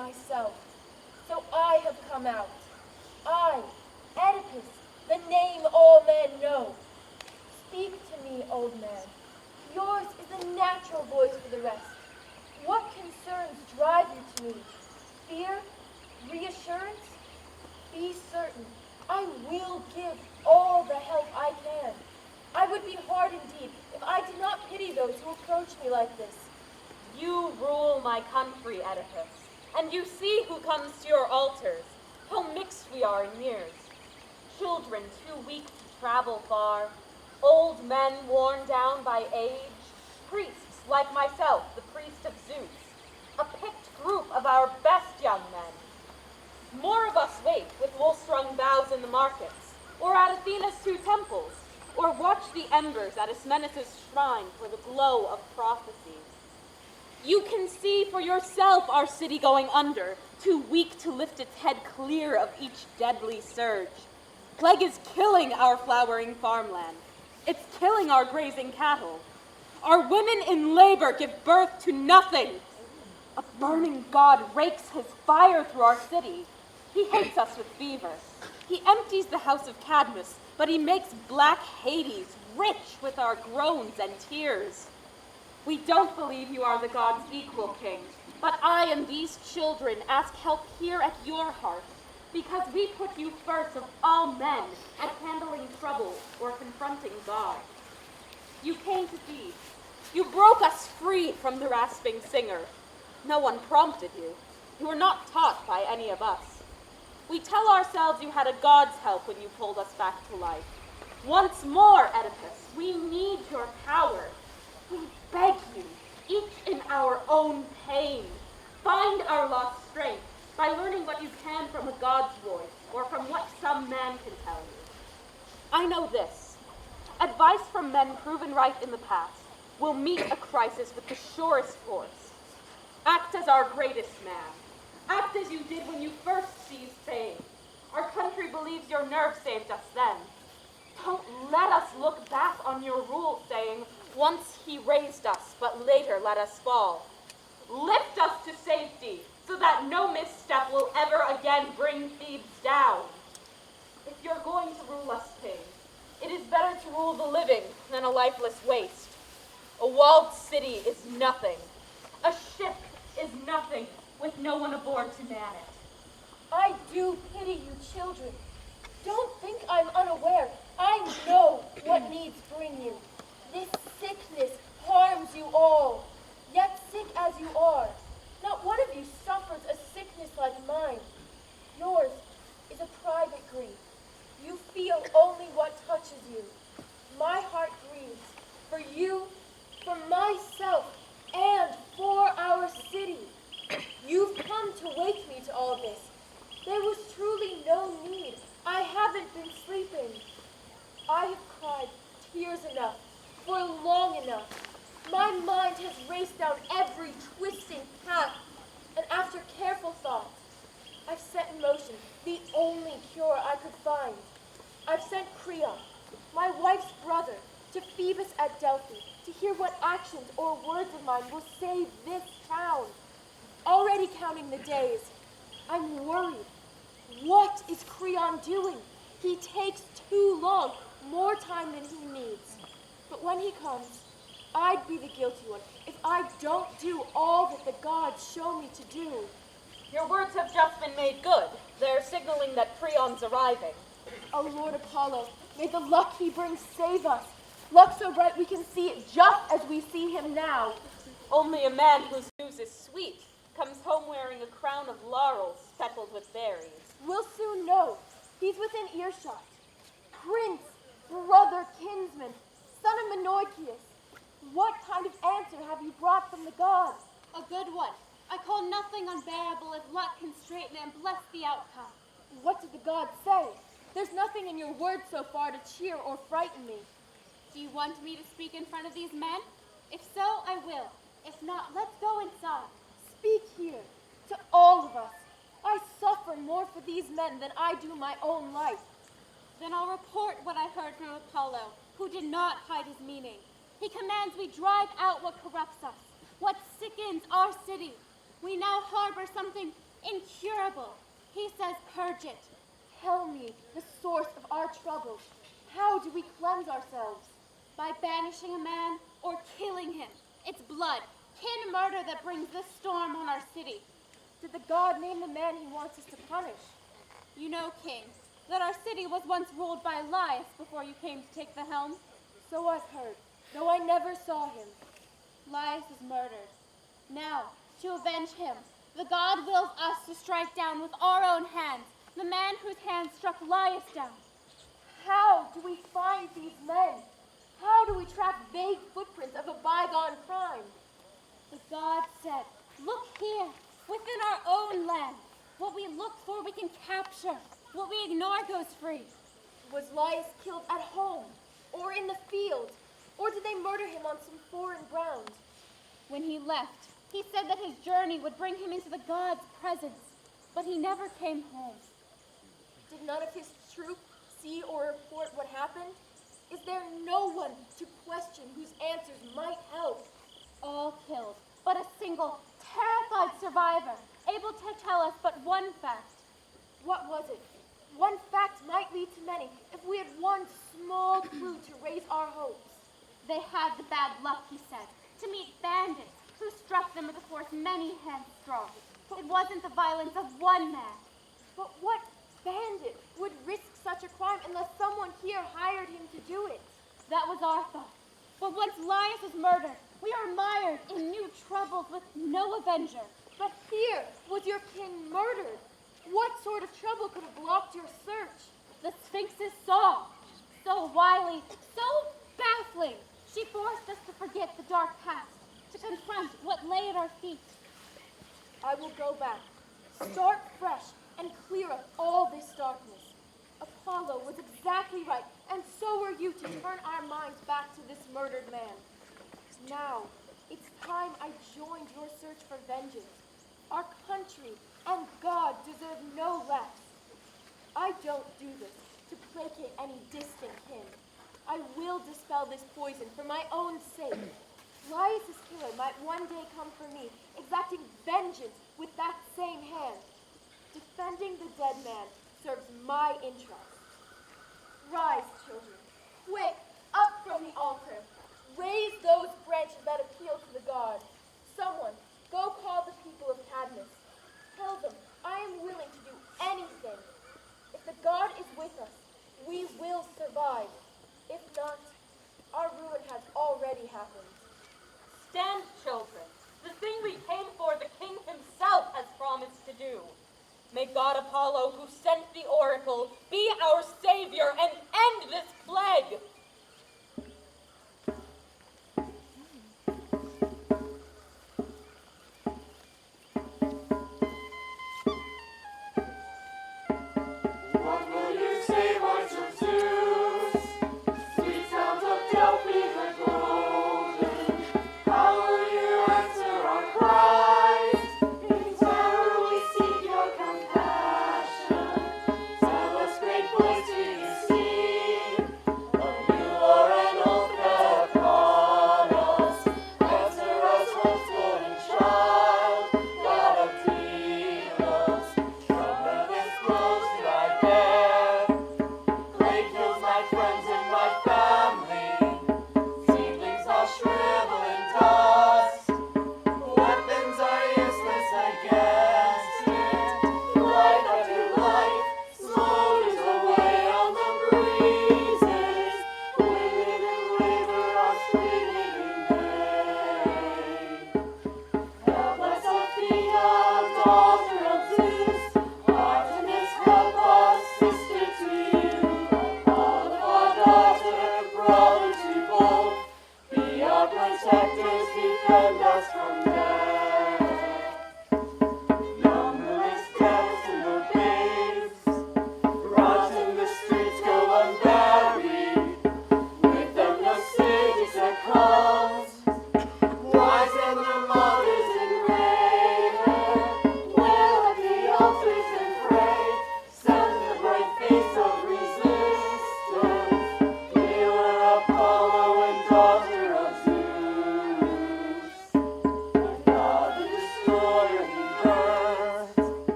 myself. So I have come out. I, Oedipus, the name all men know. Speak to me, old man. Yours is a natural voice for the rest. What concerns drive you to me? Fear? Reassurance? Be certain, I will give all the help I can. I would be hard indeed if I did not pity those who approach me like this. You rule my country, Oedipus, and you see who comes to your altars, how mixed we are in years. Children too weak to travel far, old men worn down by age, priests like myself, the priest of Zeus, a picked group of our best young men. More of us wait with wool-strung boughs in the markets, or at Athena's 2 temples, or watch the embers at Ismenos' shrine for the glow of prophecies. You can see for yourself our city going under, too weak to lift its head clear of each deadly surge. Plague is killing our flowering farmland. It's killing our grazing cattle. Our women in labor give birth to nothing. A burning god rakes his fire through our city. He hates us with fever. He empties the house of Cadmus, but he makes black Hades rich with our groans and tears. We don't believe you are the god's equal, king, but I and these children ask help here at your hearth, because we put you first of all men at handling trouble or confronting God. You came to Thebes. You broke us free from the rasping singer. No one prompted you. You were not taught by any of us. We tell ourselves you had a god's help when you pulled us back to life. Once more, Oedipus, we need your power. We beg you, each in our own pain, find our lost strength by learning what you can from a god's voice or from what some man can tell you. I know this. Advice from men proven right in the past will meet a crisis with the surest force. Act as our greatest man. Act as you did when you first seized fame. Our country believes your nerve saved us then. Don't let us look back on your rule saying, once he raised us, but later let us fall. Lift us to safety so that no misstep will ever again bring Thebes down. If you're going to rule us, king, it is better to rule the living than a lifeless waste. A walled city is nothing. A ship is nothing with no one aboard to man it. I do pity you, children. Don't think I'm unaware. I know what needs bring you. This sickness harms you all. Yet sick as you are, not one of you suffers a sickness like mine. Yours is a private grief. You feel only what touches you. My heart grieves for you, for myself, and for our city. You've come to wake me to all this. There was truly no need. I haven't been sleeping. I have cried tears enough for long enough. My mind has raced down every twisting path, and after careful thought, I've set in motion the only cure I could find. I've sent Creon, my wife's brother, to Phoebus at Delphi to hear what actions or words of mine will save this town. Already counting the days, I'm worried. What is Creon doing? He takes too long, more time than he needs. But when he comes, I'd be the guilty one if I don't do all that the gods show me to do. Your words have just been made good. They're signaling that Creon's arriving. O Lord Apollo, may the luck he brings save us. Luck so bright we can see it just as we see him now. Only a man whose news is sweet comes home wearing a crown of laurel speckled with berries. We'll soon know. He's within earshot. Prince, brother, kinsman, son of Menoikeus, what kind of answer have you brought from the gods? A good one. I call nothing unbearable if luck can straighten and bless the outcome. What did the gods say? There's nothing in your words so far to cheer or frighten me. Do you want me to speak in front of these men? If so, I will. If not, let's go inside. Speak here, to all of us. I suffer more for these men than I do my own life. Then I'll report what I heard from Apollo, who did not hide his meaning. He commands we drive out what corrupts us, what sickens our city. We now harbor something incurable. He says purge it. Tell me the source of our troubles. How do we cleanse ourselves? By banishing a man or killing him. It's blood, kin murder that brings this storm on our city. Did the god name the man he wants us to punish? You know, King, that our city was once ruled by Laius before you came to take the helm. So I've heard, though I never saw him. Laius is murdered. Now, to avenge him, the god wills us to strike down with our own hands the man whose hand struck Laius down. How do we find these men? How do we track vague footprints of a bygone crime? The god said, look here, within our own land. What we look for we can capture. What we ignore goes free. Was Laius killed at home, or in the field, or did they murder him on some foreign ground? When he left, he said that his journey would bring him into the god's presence, but he never came home. Did none of his troop see or report what happened? Is there no one to question whose answers might help? All killed, but a single, terrified survivor, able to tell us but one fact. What was it? One fact might lead to many if we had one small clue to raise our hopes. They had the bad luck, he said, to meet bandits who struck them with a force many hands strong. It wasn't the violence of one man. But what bandit would risk such a crime unless someone here hired him to do it? That was our thought. But once Laius was murdered, we are mired in new troubles with no avenger. But here was your kin murdered. What sort of trouble could have blocked your search? The Sphinx's song, so wily, so baffling. She forced us to forget the dark past, to confront what lay at our feet. I will go back, start fresh, and clear up all this darkness. Apollo was exactly right, and so were you to turn our minds back to this murdered man. Now, it's time I joined your search for vengeance. Our country and God deserve no less. I don't do this to placate any distant kin. I will dispel this poison for my own sake. Laius' killer might one day come for me, exacting vengeance with that same hand. Defending the dead man serves my interests. Rise, children, quick, up from the altar. Raise those branches that appeal to the gods. Someone, go call the people of Cadmus. Tell them I am willing to do anything. If the god is with us, we will survive. If not, our ruin has already happened. Stand, children. The thing we came for, the king himself has promised to do. May God Apollo, who sent the oracle, be our savior and end this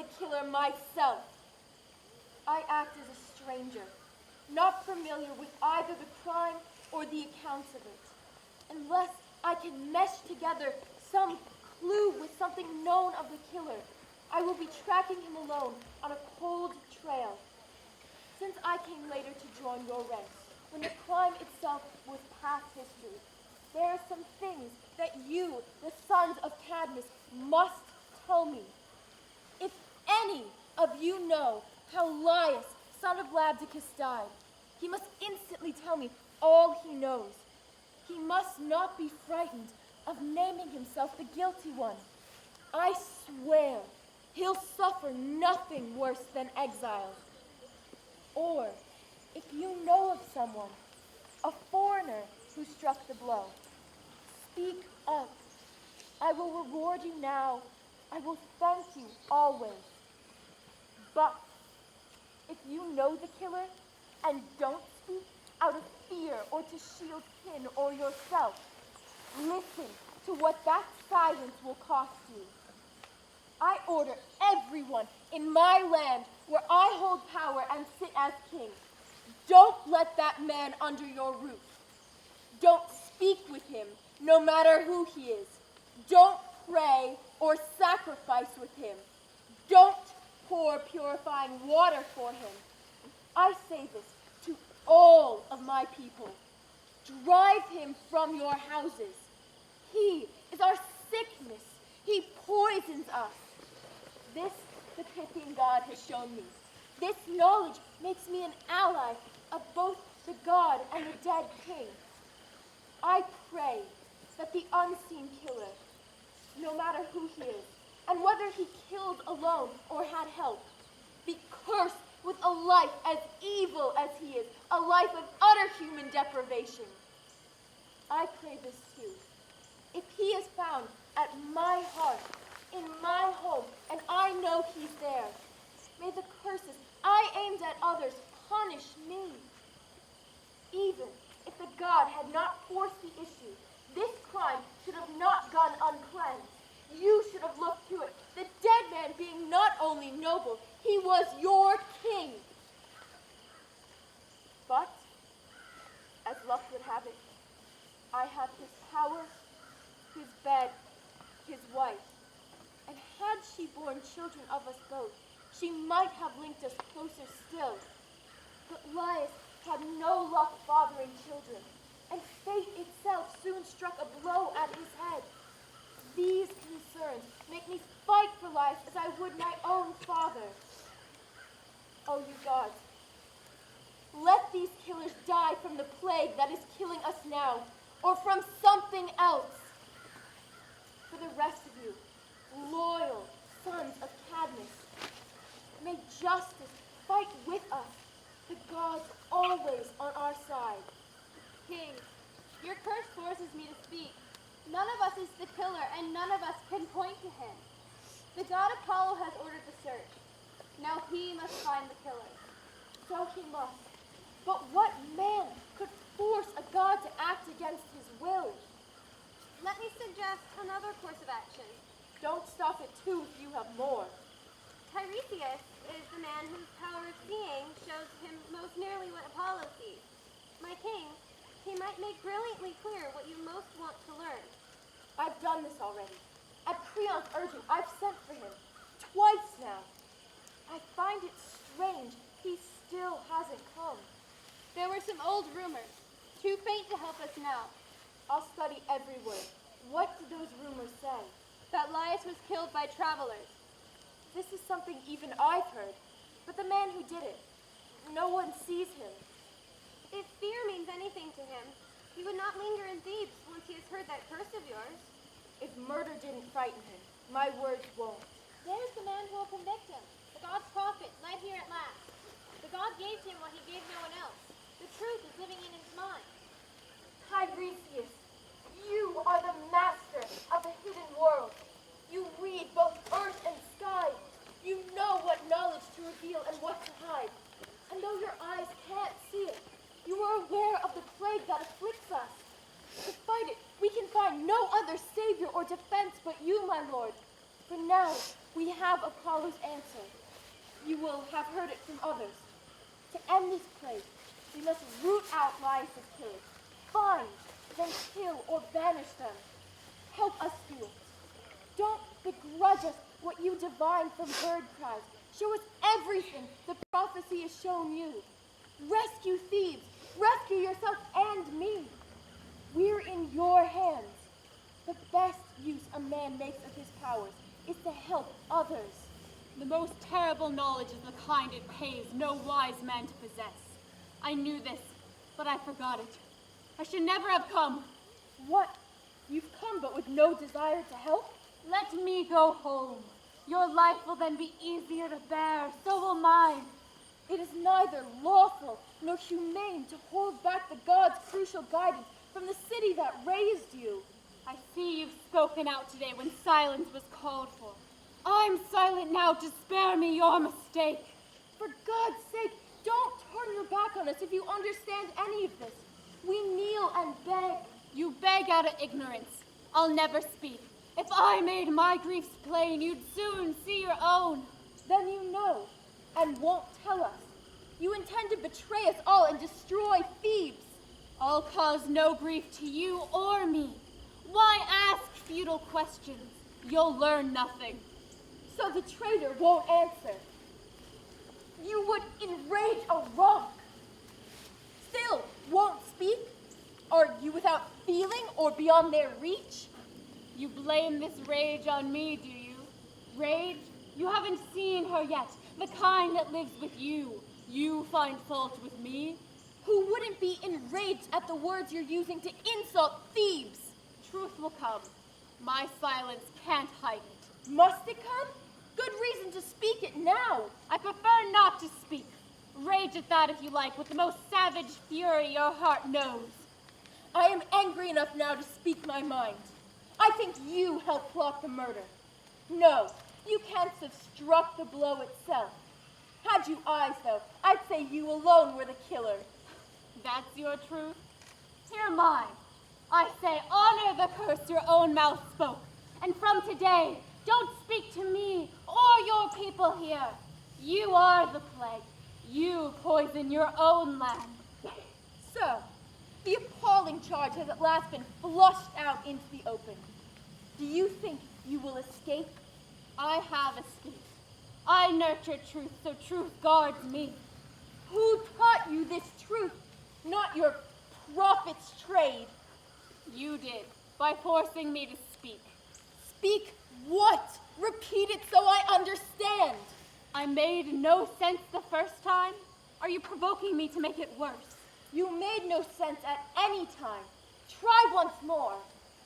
the killer myself. I act as a stranger, not familiar with either the crime or the accounts of it, unless I can mesh together some clue with something known of the killer. I will be tracking him alone on a cold trail. Since I came later to join your ranks, when the crime itself was past history, there are some things that you, the sons of Cadmus, must tell me. If any of you know how Laius, son of Labdacus, died, he must instantly tell me all he knows. He must not be frightened of naming himself the guilty one. I swear he'll suffer nothing worse than exile. Or, if you know of someone, a foreigner who struck the blow, speak up. I will reward you now. I will thank you always. But if you know the killer and don't speak out of fear or to shield kin or yourself, listen to what that silence will cost you. I order everyone in my land where I hold power and sit as king. Don't let that man under your roof. Don't speak with him, no matter who he is. Don't pray or sacrifice with him. Don't pour purifying water for him. I say this to all of my people. Drive him from your houses. He is our sickness. He poisons us. This the Pythian god has shown me. This knowledge makes me an ally of both the god and the dead king. I pray that the unseen killer, no matter who he is, and whether he killed alone or had help, be cursed with a life as evil as he is, a life of utter human deprivation. I pray this too. If he is found at my hearth, in my home, and I know he's there, may the curses I aimed at others punish me. Even if the god had not forced the issue, this crime should have not gone uncleansed. You should have looked to it. The dead man being not only noble, he was your king. But, as luck would have it, I have his power, his bed, his wife. And had she borne children of us both, she might have linked us closer still. But Laius had no luck fathering children, and fate itself soon struck a blow at his head. These concerns make me fight for life as I would my own father. Oh, you gods, let these killers die from the plague that is killing us now, or from something else. For the rest of you, loyal sons of Cadmus, may justice fight with us, the gods always on our side. King, your curse forces me to speak. None of us is the killer, and none of us can point to him. The god Apollo has ordered the search. Now he must find the killer. So he must. But what man could force a god to act against his will? Let me suggest another course of action. Don't stop at two if you have more. Tiresias is the man whose power of seeing shows him most nearly what Apollo sees. My king, he might make brilliantly clear what you most want to learn. I've done this already. At Creon's urging, I've sent for him. Twice now. I find it strange he still hasn't come. There were some old rumors, too faint to help us now. I'll study every word. What did those rumors say? That Laius was killed by travelers. This is something even I've heard. But the man who did it, no one sees him. If fear means anything to him, he would not linger in Thebes once he has heard that curse of yours. If murder didn't frighten him, my words won't. There's the man who will convict him. The god's prophet, led here at last. The god gave to him what he gave no one else. The truth is living in his mind. Tiresias, you are the master of the hidden world. You read both earth and sky. You know what knowledge to reveal and what to hide. And though your eyes can't see it, you are aware of the plague that afflicts us. To fight it, we can find no other savior or defense but you, my lord. For now, We have Apollo's answer. You will have heard it from others. To end this plague, we must root out Laius' killers. Find, then kill or banish them. Help us do it. Don't begrudge us what you divine from bird cries. Show us everything the prophecy has shown you. Rescue Thebes. Rescue yourself and me. We're in your hands. The best use a man makes of his powers is to help others. The most terrible knowledge is the kind it pays no wise man to possess. I knew this, but I forgot it. I should never have come. What? You've come but with no desire to help? Let me go home. Your life will then be easier to bear, so will mine. It is neither lawful nor humane to hold back the gods' crucial guidance from the city that raised you. I see you've spoken out today when silence was called for. I'm silent now to spare me your mistake. For God's sake, don't turn your back on us if you understand any of this. We kneel and beg. You beg out of ignorance. I'll never speak. If I made my griefs plain, you'd soon see your own. Then you know, and won't tell us. You intend to betray us all and destroy Thebes. I'll cause no grief to you or me. Why ask futile questions? You'll learn nothing. So the traitor won't answer. You would enrage a rock. Still won't speak? Are you without feeling or beyond their reach? You blame this rage on me, do you? Rage? You haven't seen her yet, the kind that lives with you. You find fault with me? Who wouldn't be enraged at the words you're using to insult Thebes? Truth will come. My silence can't hide it. Must it come? Good reason to speak it now. I prefer not to speak. Rage at that if you like, with the most savage fury your heart knows. I am angry enough now to speak my mind. I think you helped plot the murder. No, you can't have struck the blow itself. Had you eyes, though, I'd say you alone were the killer. That's your truth? Hear mine. I say, honor the curse your own mouth spoke. And from today, don't speak to me or your people here. You are the plague. You poison your own land. So, the appalling charge has at last been flushed out into the open. Do you think you will escape? I have escaped. I nurture truth, so truth guards me. Who taught you this truth? Not your prophet's trade. You did, by forcing me to speak. Speak what? Repeat it so I understand. I made no sense the first time? Are you provoking me to make it worse? You made no sense at any time. Try once more.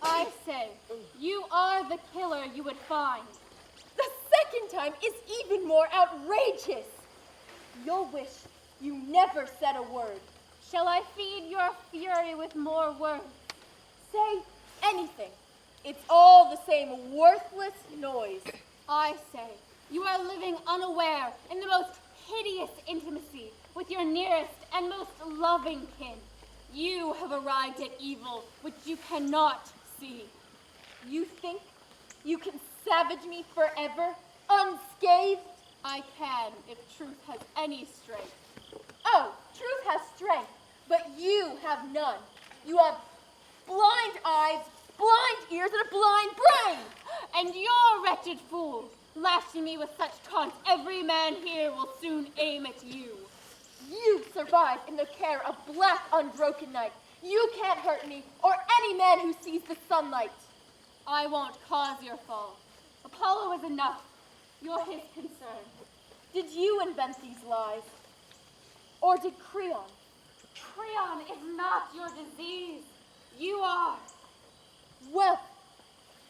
I say, you are the killer you would find. The second time is even more outrageous. You'll wish you never said a word. Shall I feed your fury with more words? Say anything. It's all the same worthless noise. I say, you are living unaware in the most hideous intimacy with your nearest and most loving kin. You have arrived at evil which you cannot see. You think you can savage me forever, unscathed? I can, if truth has any strength. Oh, truth has strength, but you have none. You have blind eyes, blind ears, and a blind brain. And you're a wretched fool, lashing me with such taunts every man here will soon aim at you. You survive in the care of black unbroken night. You can't hurt me or any man who sees the sunlight. I won't cause your fall. Apollo is enough. You're his concern. Did you invent these lies? Or did Creon? Creon is not your disease. You are. Wealth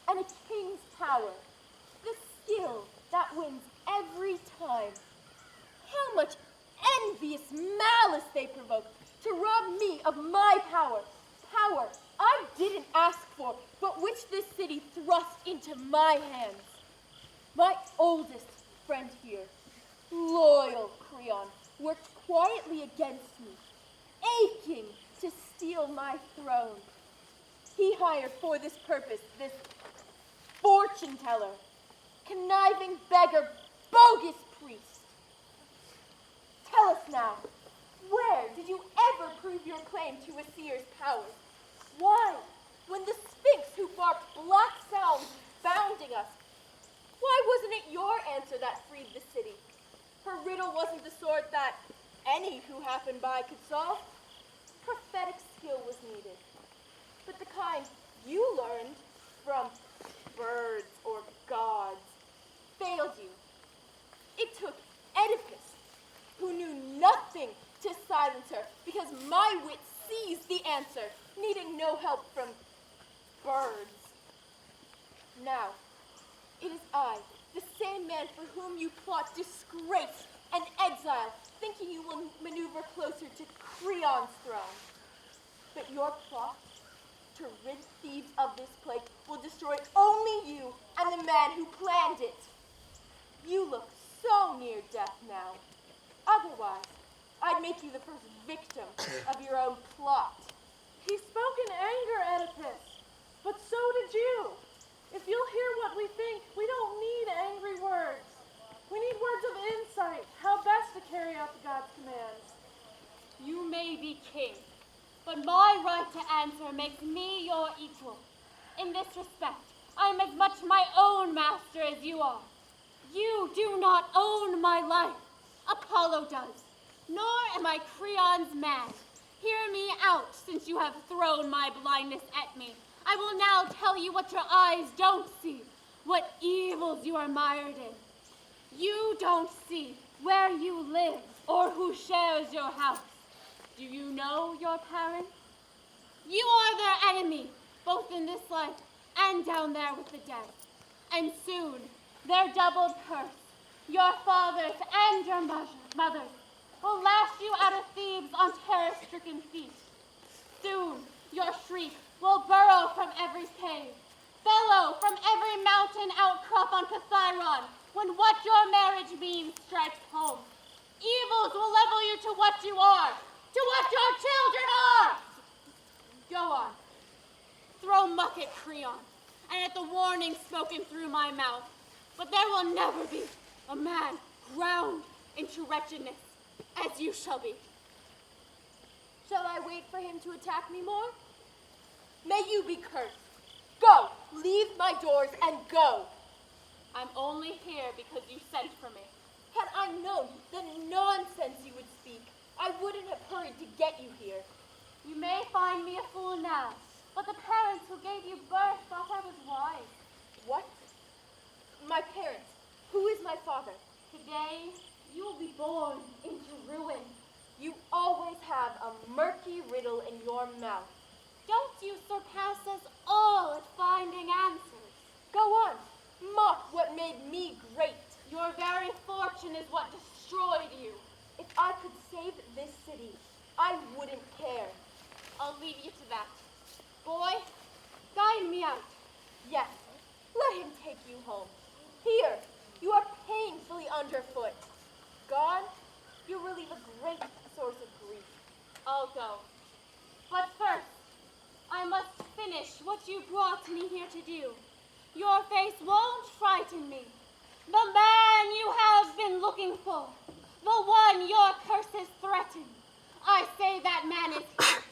and a king's power. The skill that wins every time. How much envious malice they provoke to rob me of my power. Power I didn't ask for, but which this city thrust into my hands. My oldest friend here, loyal Creon, worked quietly against me, aching to steal my throne. He hired for this purpose this fortune teller. conniving beggar, bogus priest. Tell us now, where did you ever prove your claim to a seer's power? Why, when the Sphinx who barked black sounds bounding us, why wasn't it your answer that freed the city? Her riddle wasn't the sort that any who happened by could solve. Prophetic skill was needed, but the kind you learned from birds or gods failed you. It took Oedipus, who knew nothing, to silence her, because my wit seized the answer, needing no help from birds. Now, it is I, the same man for whom you plot disgrace and exile, thinking you will maneuver closer to Creon's throne. But your plot to rid Thebes of this plague will destroy only you and the man who planned it. You look so near death now. Otherwise, I'd make you the first victim of your own plot. He spoke in anger, Oedipus, but so did you. If you'll hear what we think, we don't need angry words. We need words of insight, how best to carry out the god's commands. You may be king, but my right to answer makes me your equal. In this respect, I am as much my own master as you are. You do not own my life. Apollo does. Nor am I Creon's man. Hear me out, since you have thrown my blindness at me. I will now tell you what your eyes don't see, what evils you are mired in. You don't see where you live or who shares your house. Do you know your parents? You are their enemy, both in this life and down there with the dead. And soon, their doubled curse, your fathers and your mothers, will lash you out of Thebes on terror-stricken feet. Soon, your shriek will burrow from every cave, bellow from every mountain outcrop on Kathiron, when what your marriage means strikes home. Evils will level you to what you are, to what your children are. Go on. Throw muck at Creon, and at the warning spoken through my mouth. But there will never be a man ground into wretchedness, as you shall be. Shall I wait for him to attack me more? May you be cursed. Go, leave my doors and go. I'm only here because you sent for me. Had I known the nonsense you would speak, I wouldn't have hurried to get you here. You may find me a fool now, but the parents who gave you birth thought I was wise. What? My parents. Who is my father? Today, you will be born into ruin. You always have a murky riddle in your mouth. Don't you surpass us all at finding answers? Go on. Mock what made me great. Your very fortune is what destroyed you. If I could save this city, I wouldn't care. I'll leave you to that. Boy, guide me out. Yes, let him take you home. Here, you are painfully underfoot. Gone, you relieve a great source of grief. I'll go. But first, I must finish what you brought me here to do. Your face won't frighten me. The man you have been looking for. The one your curses threaten. I say that man is here.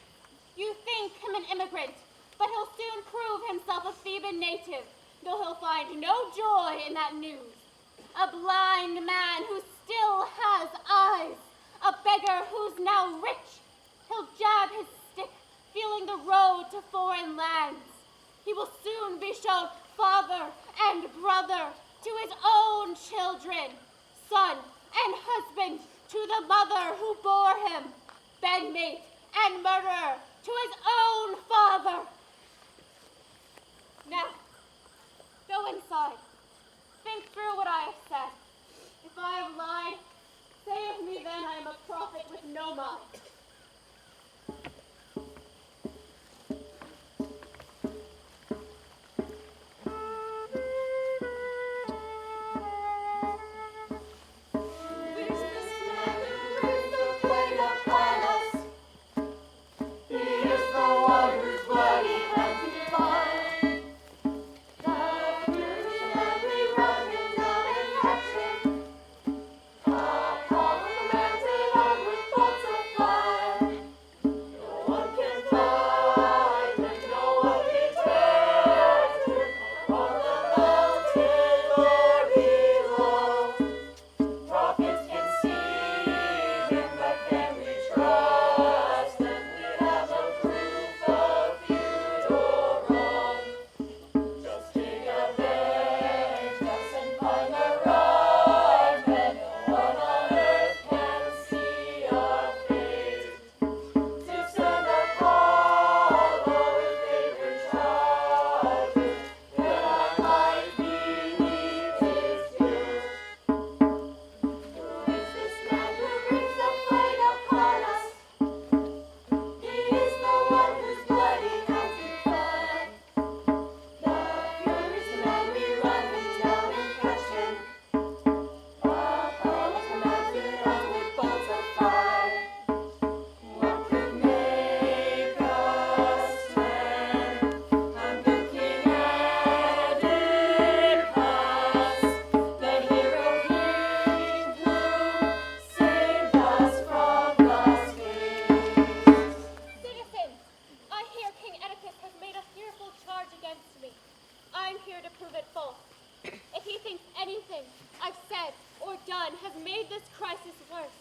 You think him an immigrant, but he'll soon prove himself a Theban native, though he'll find no joy in that news. A blind man who still has eyes. A beggar who's now rich. He'll jab his stick, feeling the road to foreign lands. He will soon be shown father and brother to his own children, son and husband to the mother who bore him, bedmate and murderer to his own father. Now, go inside. Think through what I have said. If I have lied, say of me then I am a prophet with no mind. Bloody hands divine, the Virnelson and we run in or done has made this crisis worse,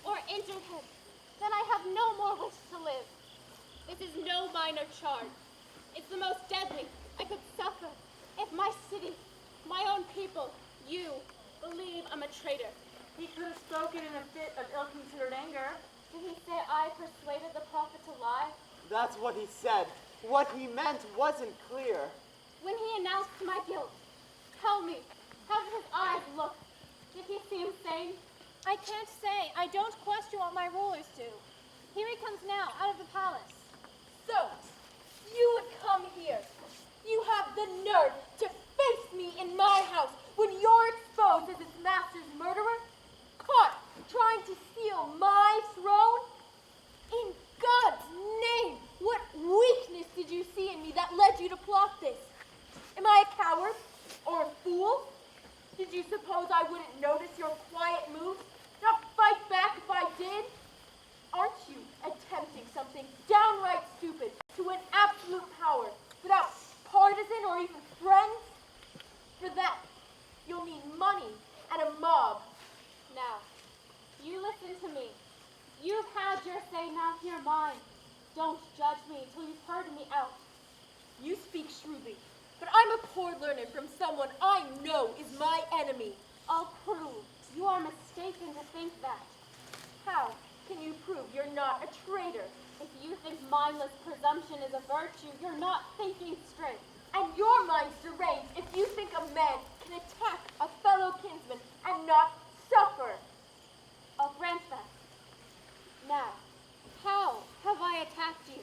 or injured him, then I have no more wish to live. This is no minor charge. It's the most deadly I could suffer if my city, my own people, you, believe I'm a traitor. He could have spoken in a fit of ill-considered anger. Did he say I persuaded the prophet to lie? That's what he said. What he meant wasn't clear. When he announced my guilt, tell me, how did his eyes look? Did he seem sane? I can't say. I don't question what my rulers do. Here he comes now, out of the palace. So, you would come here. You have the nerve to face me in my house when you're exposed as its master's murderer? Caught trying to steal my throne? In God's name, what weakness did you see in me that led you to plot this? Am I a coward or a fool? Did you suppose I wouldn't notice your quiet moves? Not fight back if I did? Aren't you attempting something downright stupid to win absolute power without partisan or even friends? For that, you'll need money and a mob. Now, you listen to me. You've had your say, now hear mine. Don't judge me till you've heard me out. You speak shrewdly, but I'm a poor learner from someone I know is my enemy. I'll prove you are mistaken to think that. How can you prove you're not a traitor? If you think mindless presumption is a virtue, you're not thinking straight. And your mind's deranged if you think a man can attack a fellow kinsman and not suffer. I'll grant that. Now, how have I attacked you?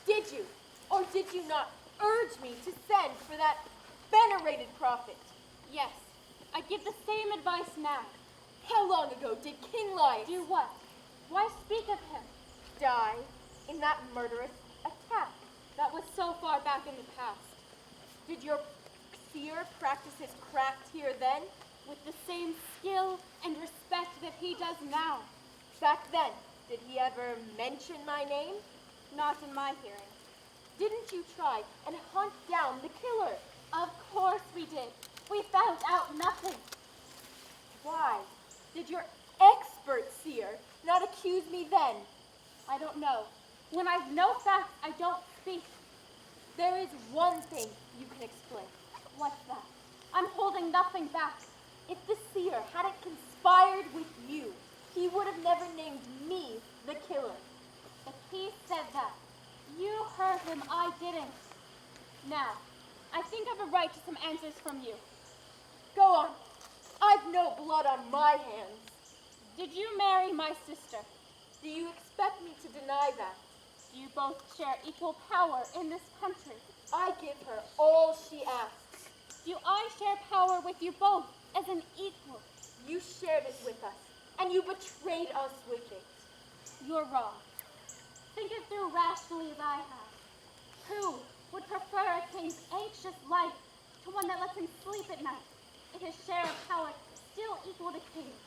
Did you, or did you not, urge me to send for that venerated prophet? Yes, I give the same advice now. How long ago did King Lias Do what? Why speak of him? die in that murderous attack? That was so far back in the past. Did your seer practice his craft here then? With the same skill and respect that he does now. Back then, did he ever mention my name? Not in my hearing. Didn't you try and hunt down the killer? Of course we did. We found out nothing. Why did your expert seer not accuse me then? I don't know. When I've no facts, I don't speak. There is one thing you can explain. What's that? I'm holding nothing back. If the seer hadn't conspired with you, he would have never named me the killer. If he said that, you heard him, I didn't. Now, I think I have a right to some answers from you. Go on. I've no blood on my hands. Did you marry my sister? Do you expect me to deny that? Do you both share equal power in this country? I give her all she asks. Do I share power with you both as an equal? You shared it with us, and you betrayed us with it. You're wrong. Think it through rationally as I have. Who would prefer a king's anxious life to one that lets him sleep at night, if his share of power still equal to king's?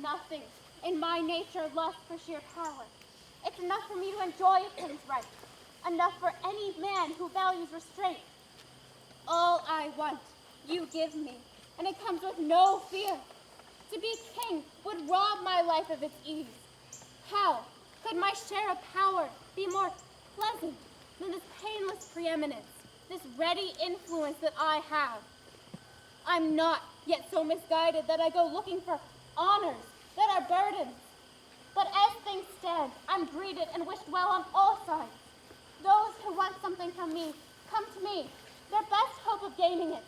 Nothing in my nature lusts for sheer power. It's enough for me to enjoy a king's right, enough for any man who values restraint. All I want, you give me, and it comes with no fear. To be king would rob my life of its ease. How could my share of power be more pleasant than this painless preeminence, this ready influence that I have? I'm not yet so misguided that I go looking for honors that are burdens. But as things stand, I'm greeted and wished well on all sides. Those who want something from me come to me, their best hope of gaining it.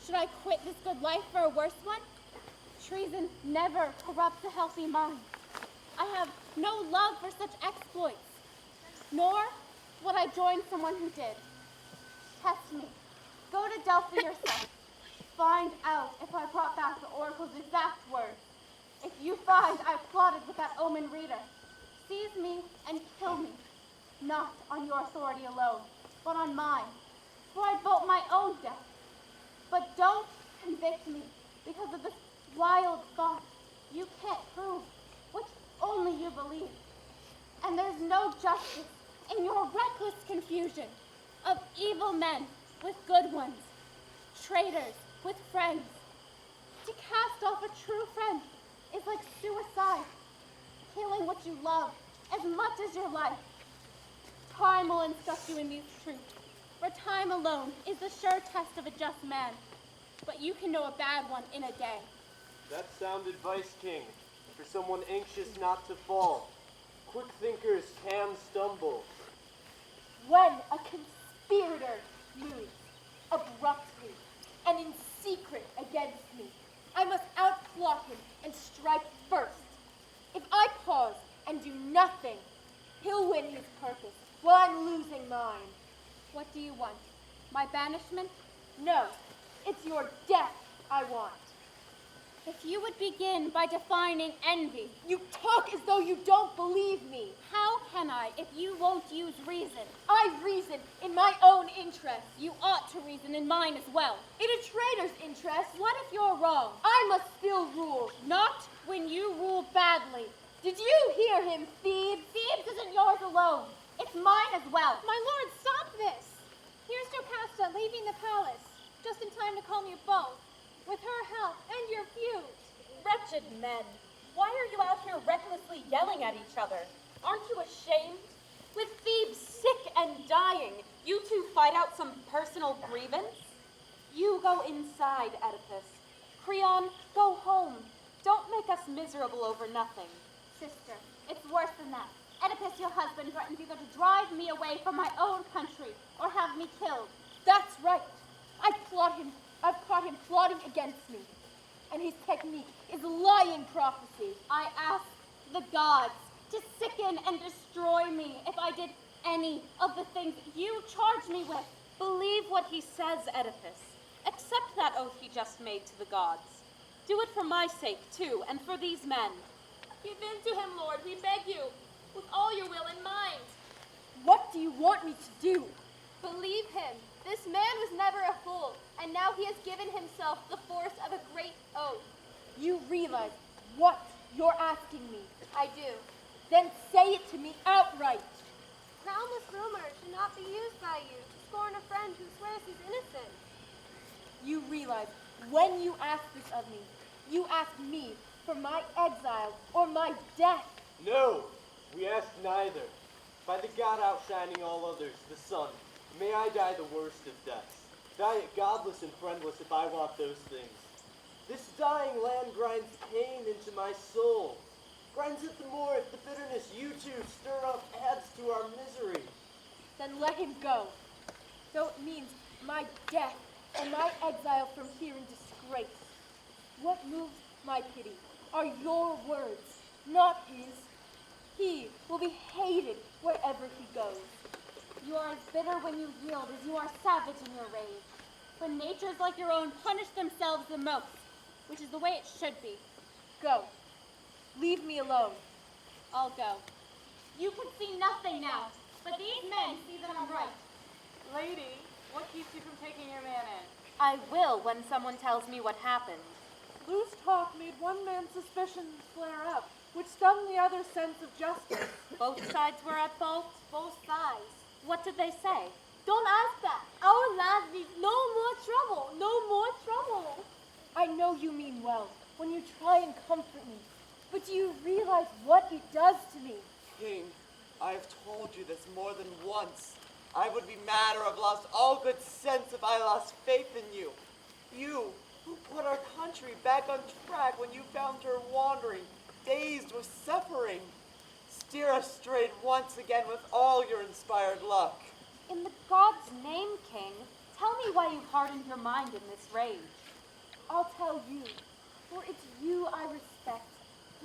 Should I quit this good life for a worse one? Treason never corrupts a healthy mind. I have no love for such exploits, nor would I join someone who did. Test me. Go to Delphi yourself. Find out if I brought back the oracle's exact words. If you find I plotted with that omen reader, seize me and kill me, not on your authority alone, but on mine, for I'd vote my own death. But don't convict me because of this wild thought you can't prove, which only you believe. And there's no justice in your reckless confusion of evil men with good ones, traitors with friends. To cast off a true friend is like suicide, killing what you love as much as your life. Time will instruct you in these truths, for time alone is the sure test of a just man. But you can know a bad one in a day. That's sound advice, King, for someone anxious not to fall. Quick thinkers can stumble. When a conspirator moves abruptly and in secret against me, I must outplot him and strike first. If I pause and do nothing, he'll win his purpose while I'm losing mine. What do you want? My banishment? No, it's your death I want. If you would begin by defining envy. You talk as though you don't believe me. How can I if you won't use reason? I reason in my own interest. You ought to reason in mine as well. In a traitor's interest. What if you're wrong? I must still rule. Not when you rule badly. Did you hear him, Thebes? Thebes isn't yours alone. It's mine as well. My lord, stop this! Here's Jocasta leaving the palace, just in time to calm you both. With her help and your feud. Wretched men, why are you out here recklessly yelling at each other? Aren't you ashamed? With Thebes sick and dying, you two fight out some personal grievance? You go inside, Oedipus. Creon, go home. Don't make us miserable over nothing. Sister, it's worse than that. Oedipus, your husband, threatens either to drive me away from my own country or have me killed. That's right. I've caught him plotting against me. And his technique is lying prophecy. I ask the gods to sicken and destroy me if I did any of the things you charge me with. Believe what he says, Oedipus. Accept that oath he just made to the gods. Do it for my sake, too, and for these men. Give in to him, Lord, we beg you, with all your will in mind. What do you want me to do? Believe him. This man was never a fool, and now he has given himself the force of a great oath. You realize what you're asking me. I do. Then say it to me outright. Groundless rumors should not be used by you to scorn a friend who swears he's innocent. You realize when you ask this of me, you ask me for my exile or my death. No, we ask neither. By the god outshining all others, the sun, may I die the worst of deaths. Die it godless and friendless if I want those things. This dying land grinds pain into my soul. Grinds it the more if the bitterness you two stir up adds to our misery. Then let him go. Though it means my death and my exile from here in disgrace. What moves my pity are your words, not his. He will be hated wherever he goes. You are as bitter when you yield as you are savage in your rage. When natures like your own punish themselves the most, which is the way it should be. Go. Leave me alone. I'll go. You can see nothing now, but these men see that I'm right. Lady, what keeps you from taking your man in? I will when someone tells me what happened. Loose talk made one man's suspicions flare up, which stung the other's sense of justice. Both sides were at fault? Both sides. What did they say? Don't ask that. Our lad needs no more trouble. No more trouble. I know you mean well when you try and comfort me, but do you realize what it does to me? King, I have told you this more than once. I would be mad or have lost all good sense if I lost faith in you. You, who put our country back on track when you found her wandering, dazed with suffering. Steer us straight once again with all your inspired luck. In the god's name, King, tell me why you've hardened your mind in this rage. I'll tell you, for it's you I respect,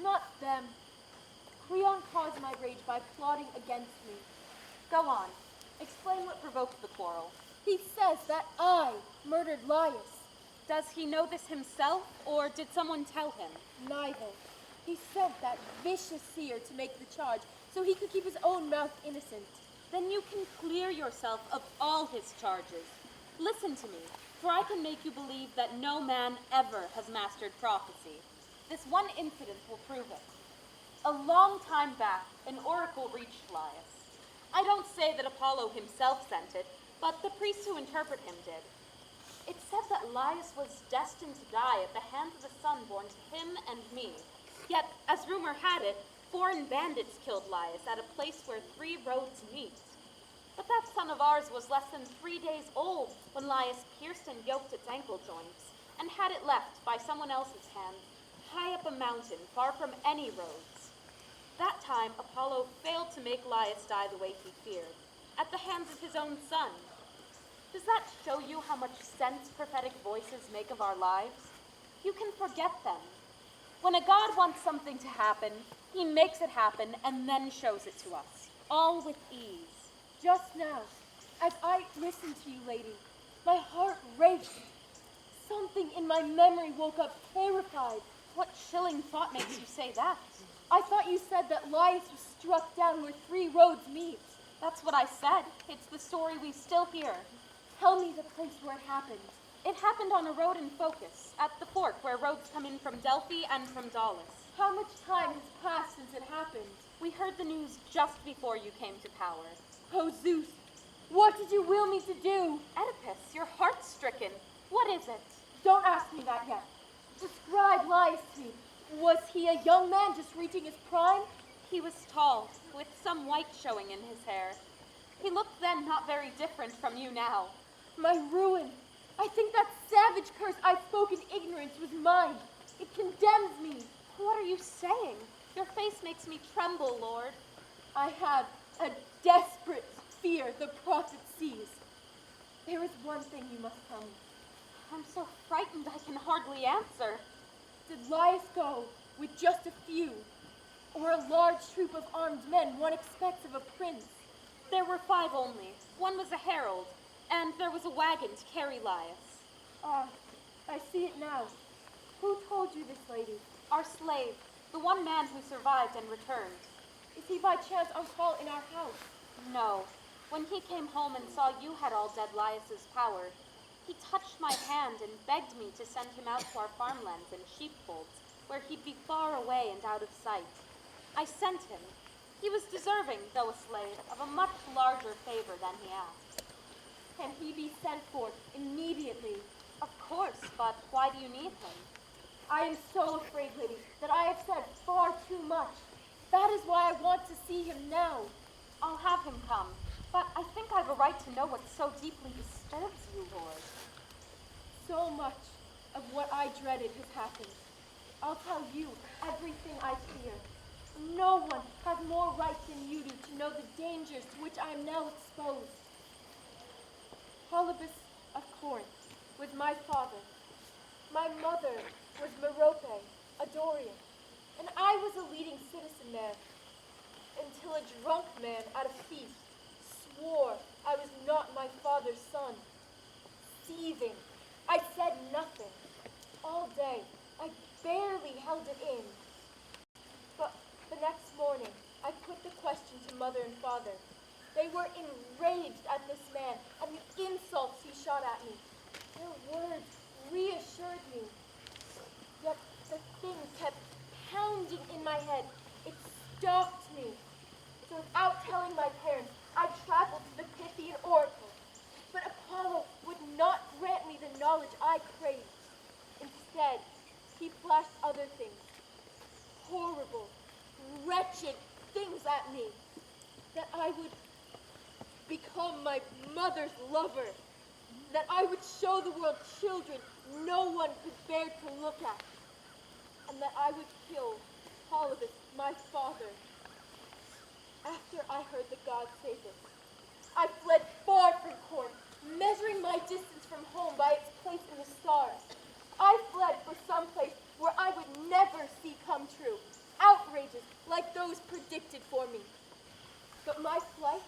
not them. Creon caused my rage by plotting against me. Go on. Explain what provoked the quarrel. He says that I murdered Laius. Does he know this himself, or did someone tell him? Neither. He sent that vicious seer to make the charge so he could keep his own mouth innocent. Then you can clear yourself of all his charges. Listen to me, for I can make you believe that no man ever has mastered prophecy. This one incident will prove it. A long time back, an oracle reached Laius. I don't say that Apollo himself sent it, but the priests who interpret him did. It said that Laius was destined to die at the hands of the son born to him and me. Yet, as rumor had it, foreign bandits killed Laius at a place where 3 roads meet. But that son of ours was less than 3 days old when Laius pierced and yoked its ankle joints, and had it left by someone else's hand, high up a mountain, far from any roads. That time, Apollo failed to make Laius die the way he feared, at the hands of his own son. Does that show you how much sense prophetic voices make of our lives? You can forget them. When a god wants something to happen, he makes it happen and then shows it to us, all with ease. Just now, as I listened to you, lady, my heart raced. Something in my memory woke up terrified. What chilling thought makes you say that? I thought you said that Laius was struck down where 3 roads meet. That's what I said. It's the story we still hear. Tell me the place where it happened. It happened on a road in Phocis, at the fork where roads come in from Delphi and from Daulis. How much time has passed since it happened? We heard the news just before you came to power. Oh, Zeus, what did you will me to do? Oedipus, you're heart-stricken. What is it? Don't ask me that yet. Describe Laius to me. Was he a young man just reaching his prime? He was tall, with some white showing in his hair. He looked then not very different from you now. My ruin. I think that savage curse I spoke in ignorance was mine. It condemns me. What are you saying? Your face makes me tremble, Lord. I have a desperate fear the prophet sees. There is one thing you must tell me. I'm so frightened I can hardly answer. Did Laius go with just a few, or a large troop of armed men one expects of a prince? There were 5 only. One was a herald, and there was a wagon to carry Laius. Ah, I see it now. Who told you this, lady? Our slave, the one man who survived and returned. Is he by chance on call in our house? No. When he came home and saw you had all dead Laius's power, he touched my hand and begged me to send him out to our farmlands and sheepfolds, where he'd be far away and out of sight. I sent him. He was deserving, though a slave, of a much larger favor than he asked. Can he be sent for immediately? Of course, but why do you need him? I am so afraid, lady, that I have said far too much. That is why I want to see him now. I'll have him come, but I think I've a right to know what so deeply disturbs you, Lord. So much of what I dreaded has happened. I'll tell you everything I fear. No one has more right than you do to know the dangers to which I am now exposed. Polybus of Corinth was my father. My mother was Merope, a Dorian, and I was a leading citizen there, until a drunk man at a feast swore I was not my father's son. Seething, I said nothing. All day, I barely held it in. But the next morning, I put the question to mother and father. They were enraged at this man and the insults he shot at me. Their words reassured me. Yet the thing kept pounding in my head. It stopped me. So without telling my parents, I traveled to the Pythian oracle. But Apollo would not grant me the knowledge I craved. Instead, he flashed other things. Horrible, wretched things at me. That I would become my mother's lover. That I would show the world children no one could bear to look at. And that I would kill Polybus, my father. After I heard the gods say this, I fled far from court, measuring my distance from home by its place in the stars. I fled for some place where I would never see come true, outrages like those predicted for me. But my flight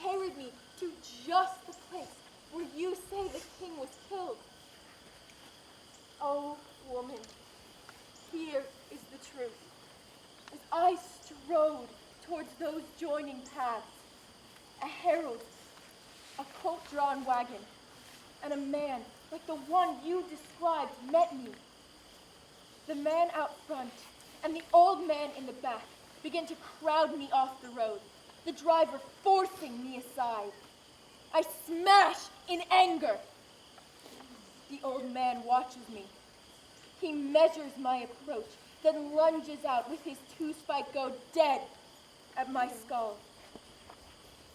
carried me to just the place where you say the king was killed. Oh, woman, here is the truth. As I strode towards those joining paths, a herald, a colt-drawn wagon, and a man like the one you described met me. The man out front and the old man in the back began to crowd me off the road, the driver forcing me aside. I smashed in anger. The old man watches me. He measures my approach, then lunges out with his two-spiked goad dead at my skull.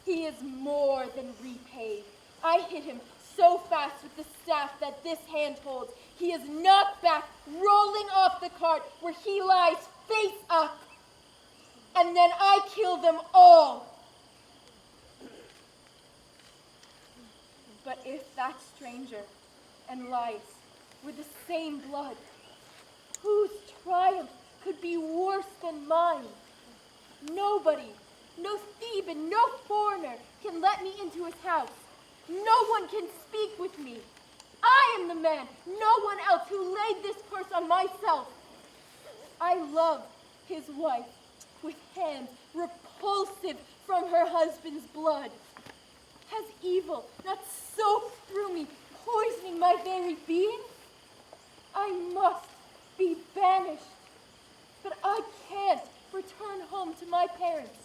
He is more than repaid. I hit him so fast with the staff that this hand holds. He is knocked back, rolling off the cart where he lies face up. And then I kill them all. But if that stranger and Laius were the same blood, whose triumph could be worse than mine? Nobody, no Theban, no foreigner can let me into his house. No one can speak with me. I am the man, no one else, who laid this curse on myself. I love his wife with hands repulsive from her husband's blood. Has evil not soaked through me, poisoning my very being? I must be banished. But I can't return home to my parents.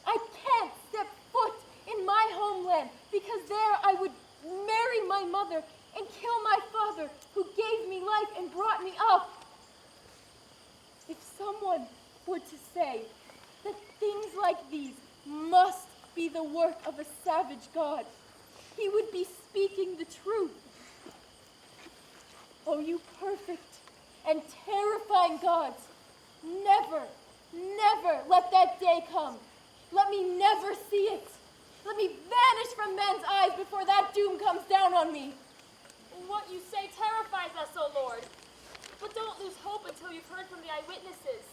I can't step foot in my homeland, because there I would marry my mother and kill my father, who gave me life and brought me up. If someone were to say that things like these must be the work of a savage god, he would be speaking the truth. Oh, you perfect and terrifying gods, never, never let that day come. Let me never see it. Let me vanish from men's eyes before that doom comes down on me. What you say terrifies us, O Lord. But don't lose hope until you've heard from the eyewitnesses.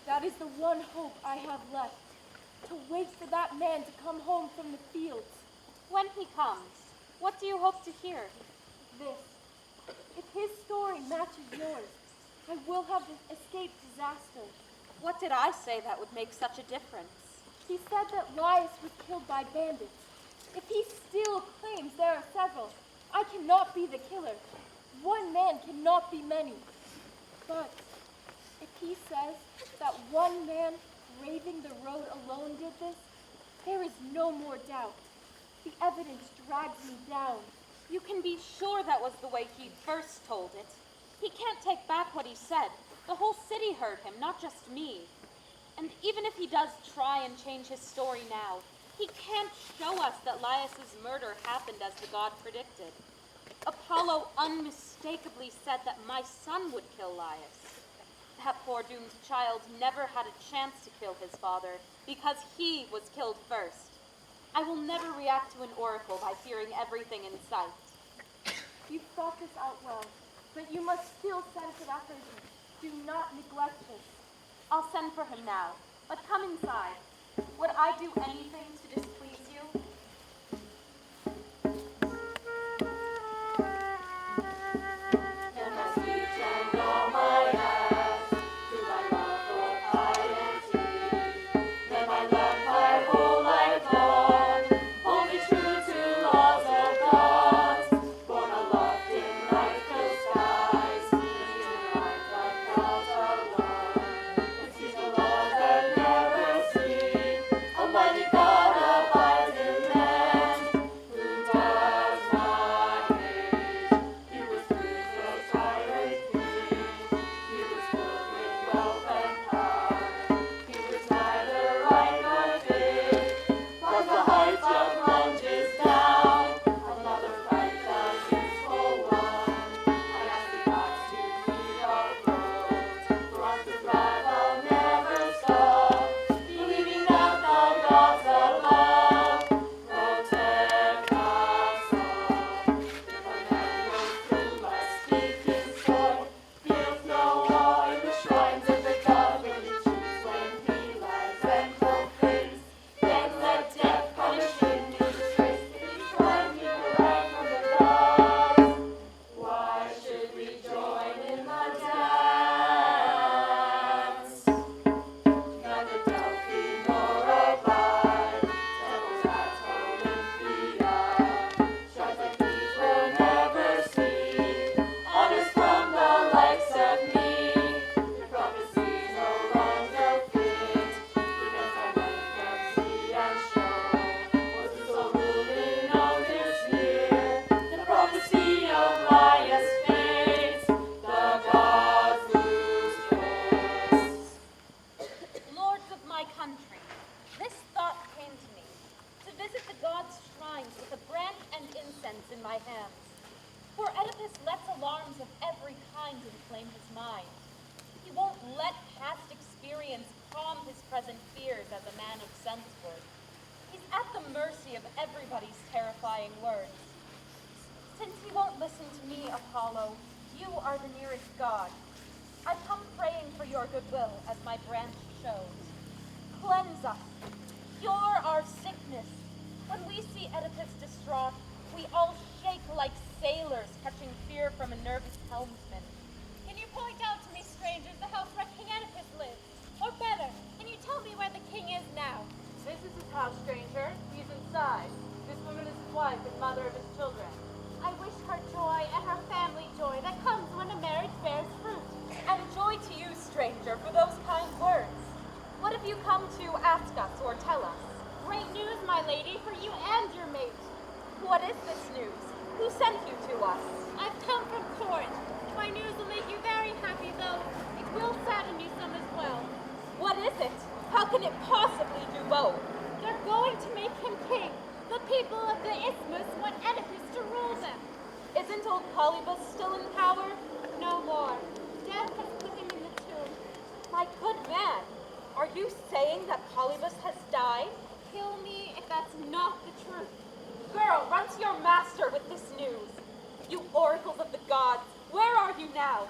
That is the one hope I have left, to wait for that man to come home from the fields. When he comes, what do you hope to hear? This. If his story matches yours, I will have escaped disaster. What did I say that would make such a difference? He said that Laius was killed by bandits. If he still claims there are several, I cannot be the killer. One man cannot be many. But if he says that one man braving the road alone did this, there is no more doubt. The evidence drags me down. You can be sure that was the way he first told it. He can't take back what he said. The whole city heard him, not just me. And even if he does try and change his story now, he can't show us that Laius's murder happened as the god predicted. Apollo unmistakably said that my son would kill Laius. That poor doomed child never had a chance to kill his father because he was killed first. I will never react to an oracle by hearing everything in sight. You've thought this out well, but you must still send for that person. Do not neglect this. I'll send for him now, but come inside. Would I do anything to displease you? Almighty God of man of sense would. He's at the mercy of everybody's terrifying words. Since he won't listen to me, Apollo, you are the nearest god. I come praying for your goodwill, as my branch shows. Cleanse us. Cure our sickness. When we see Oedipus distraught, we all shake like sailors catching fear from a nervous helmsman. Can you point out to me, strangers, the house where King Oedipus lives? Or better, can you tell me where the king is now? This is his house, stranger. He's inside. This woman is his wife and mother of his children. I wish her joy and her family joy that comes when a marriage bears fruit. And joy to you, stranger, for those kind words. What have you come to ask us or tell us? Great news, my lady, for you and your mate. What is this news? Who sent you to us? I've come from court. My news will make you very happy, though it will sadden you some as well. What is it? How can it possibly do both? They're going to make him king. The people of the Isthmus want Oedipus to rule them. Isn't old Polybus still in power? No more. Death has put him in the tomb. My good man, are you saying that Polybus has died? Kill me if that's not the truth. Girl, run to your master with this news. You oracles of the gods, where are you now?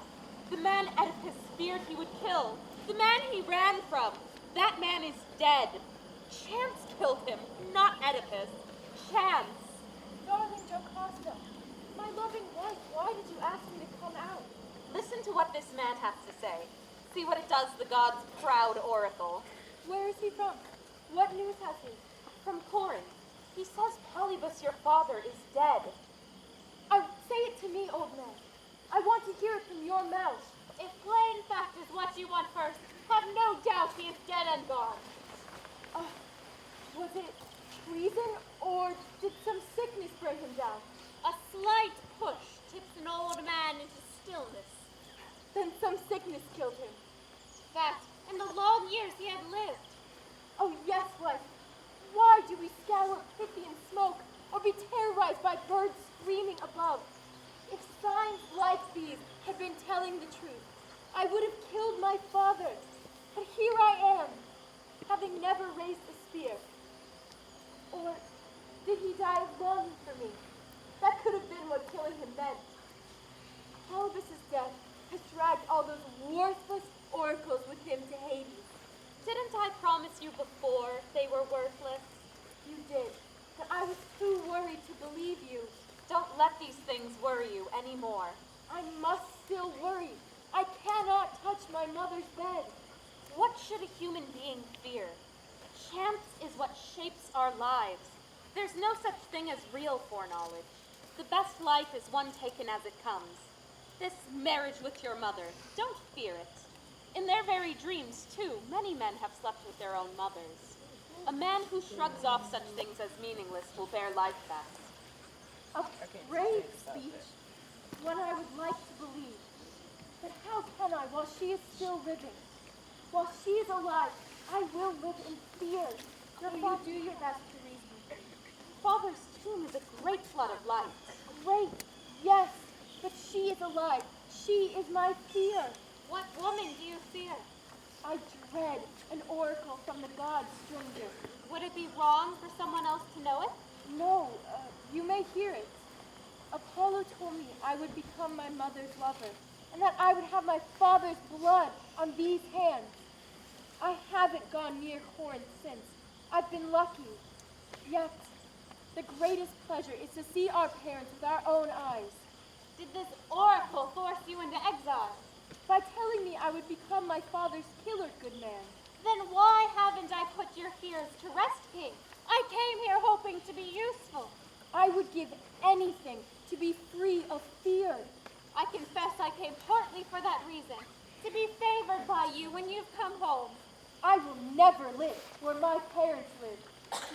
The man Oedipus feared he would kill. The man he ran from. That man is dead. Chance killed him, not Oedipus. Chance. Darling Jocasta, my loving wife, why did you ask me to come out? Listen to what this man has to say. See what it does the god's proud oracle. Where is he from? What news has he? From Corinth. He says Polybus, your father, is dead. Say it to me, old man. I want to hear it from your mouth. If plain fact is what you want first, have no doubt he is dead and gone. Was it treason, or did some sickness bring him down? A slight push tips an old man into stillness. Then some sickness killed him. That, and the long years he had lived. Oh yes, wife. Why do we scour Pythian smoke, or be terrorized by birds screaming above? If signs like these had been telling the truth, I would have killed my father. But here I am, having never raised a spear. Or did he die of longing for me? That could have been what killing him meant. Polybus's death has dragged all those worthless oracles with him to Hades. Didn't I promise you before they were worthless? You did, but I was too worried to believe you. Don't let these things worry you anymore. I must still worry. I cannot touch my mother's bed. What should a human being fear? Chance is what shapes our lives. There's no such thing as real foreknowledge. The best life is one taken as it comes. This marriage with your mother, don't fear it. In their very dreams, too, many men have slept with their own mothers. A man who shrugs off such things as meaningless will bear life best. A brave speech, one I would like to believe. But how can I while she is still living? While she is alive, I will live in fear. So you do your best to reason. Father's tomb is a great flood of light. Great, yes, but she is alive. She is my fear. What woman do you fear? I dread an oracle from the gods, stranger. Would it be wrong for someone else to know it? No, you may hear it. Apollo told me I would become my mother's lover, and that I would have my father's blood on these hands. I haven't gone near Corinth since. I've been lucky. Yet, the greatest pleasure is to see our parents with our own eyes. Did this oracle force you into exile? By telling me I would become my father's killer, good man. Then why haven't I put your fears to rest, King? I came here hoping to be useful. I would give anything to be free of fear. I confess I came partly for that reason, to be favored by you when you've come home. I will never live where my parents lived.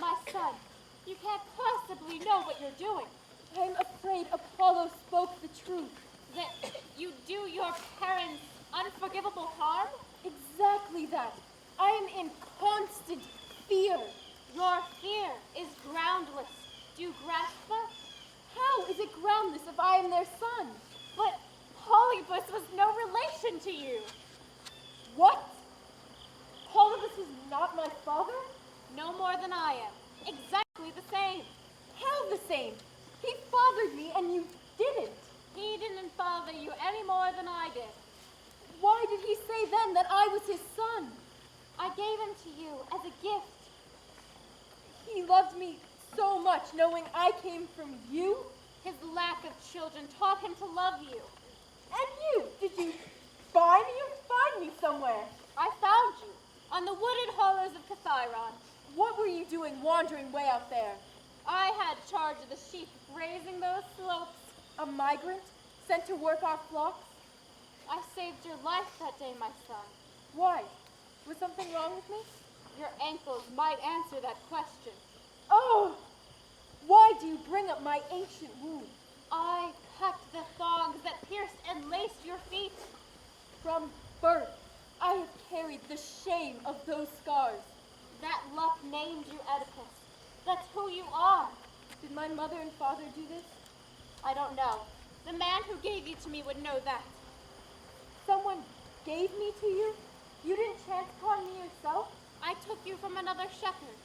My son, you can't possibly know what you're doing. I'm afraid Apollo spoke the truth. That you do your parents unforgivable harm? Exactly that. I am in constant fear. Your fear is groundless. Do you grasp that? How is it groundless if I am their son? But Polybus was no relation to you. What? Polybus is not my father? No more than I am. Exactly the same. How the same? He fathered me and you didn't. He didn't father you any more than I did. Why did he say then that I was his son? I gave him to you as a gift. He loved me so much knowing I came from you. His lack of children taught him to love you. And you, did you find me? You find me somewhere. I found you on the wooded hollows of Kathiron. What were you doing wandering way out there? I had charge of the sheep grazing those slopes. A migrant sent to work our flocks? I saved your life that day, my son. Why? Was something wrong with me? Your ankles might answer that question. Oh! Why do you bring up my ancient wound? I cut the thongs that pierced and laced your feet. From birth, I have carried the shame of those scars. That luck named you Oedipus. That's who you are. Did my mother and father do this? I don't know. The man who gave you to me would know that. Someone gave me to you? You didn't chance upon me yourself? I took you from another shepherd.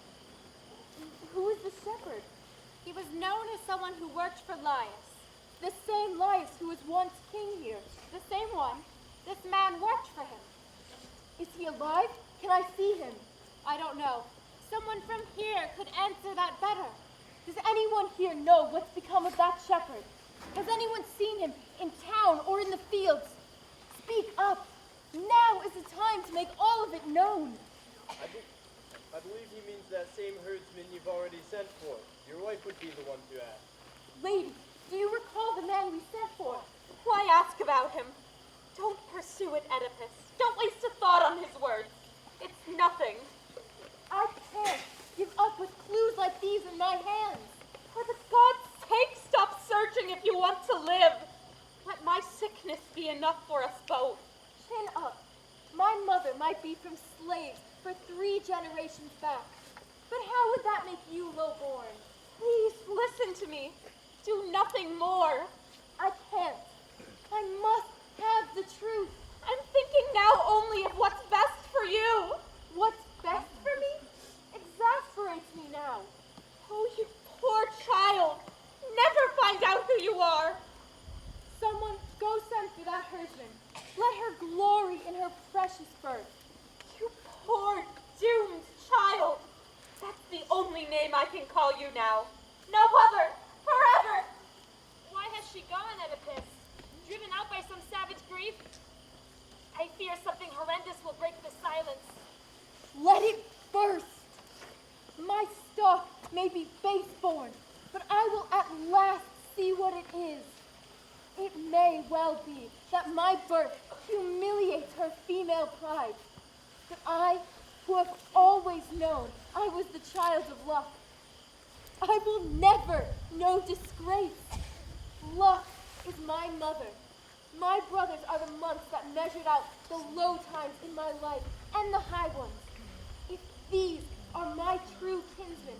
Who is the shepherd? He was known as someone who worked for Laius. The same Laius who was once king here. The same one. This man worked for him. Is he alive? Can I see him? I don't know. Someone from here could answer that better. Does anyone here know what's become of that shepherd? Has anyone seen him in town or in the fields? Speak up. Now is the time to make all of it known. I believe he means that same herdsman you've already sent for. Your wife would be the one to ask. Lady, do you recall the man we sent for? Why ask about him? Don't pursue it, Oedipus. Don't waste a thought on his words. It's nothing. I can't give up with clues like these in my hands. For the God's sake, stop searching if you want to live. Let my sickness be enough for us both. Chin up. My mother might be from slaves for 3 generations back. But how would that make you low-born? Please listen to me. Do nothing more. I can't. I must have the truth. I'm thinking now only of what's best for you. What's best for me exasperates me now. Oh, you poor child. Never find out who you are. Someone go send for that herdsman. Let her glory in her precious birth. You poor doomed child. That's the only name I can call you now. No other. Forever. Why has she gone, Oedipus? Driven out by some savage grief? I fear something horrendous will break the silence. Let it burst. My stock may be base-born, but I will at last see what it is. It may well be that my birth humiliates her female pride, but I, who have always known I was the child of luck, I will never know disgrace. Luck is my mother. My brothers are the months that measured out the low times in my life and the high ones. If these are my true kinsmen,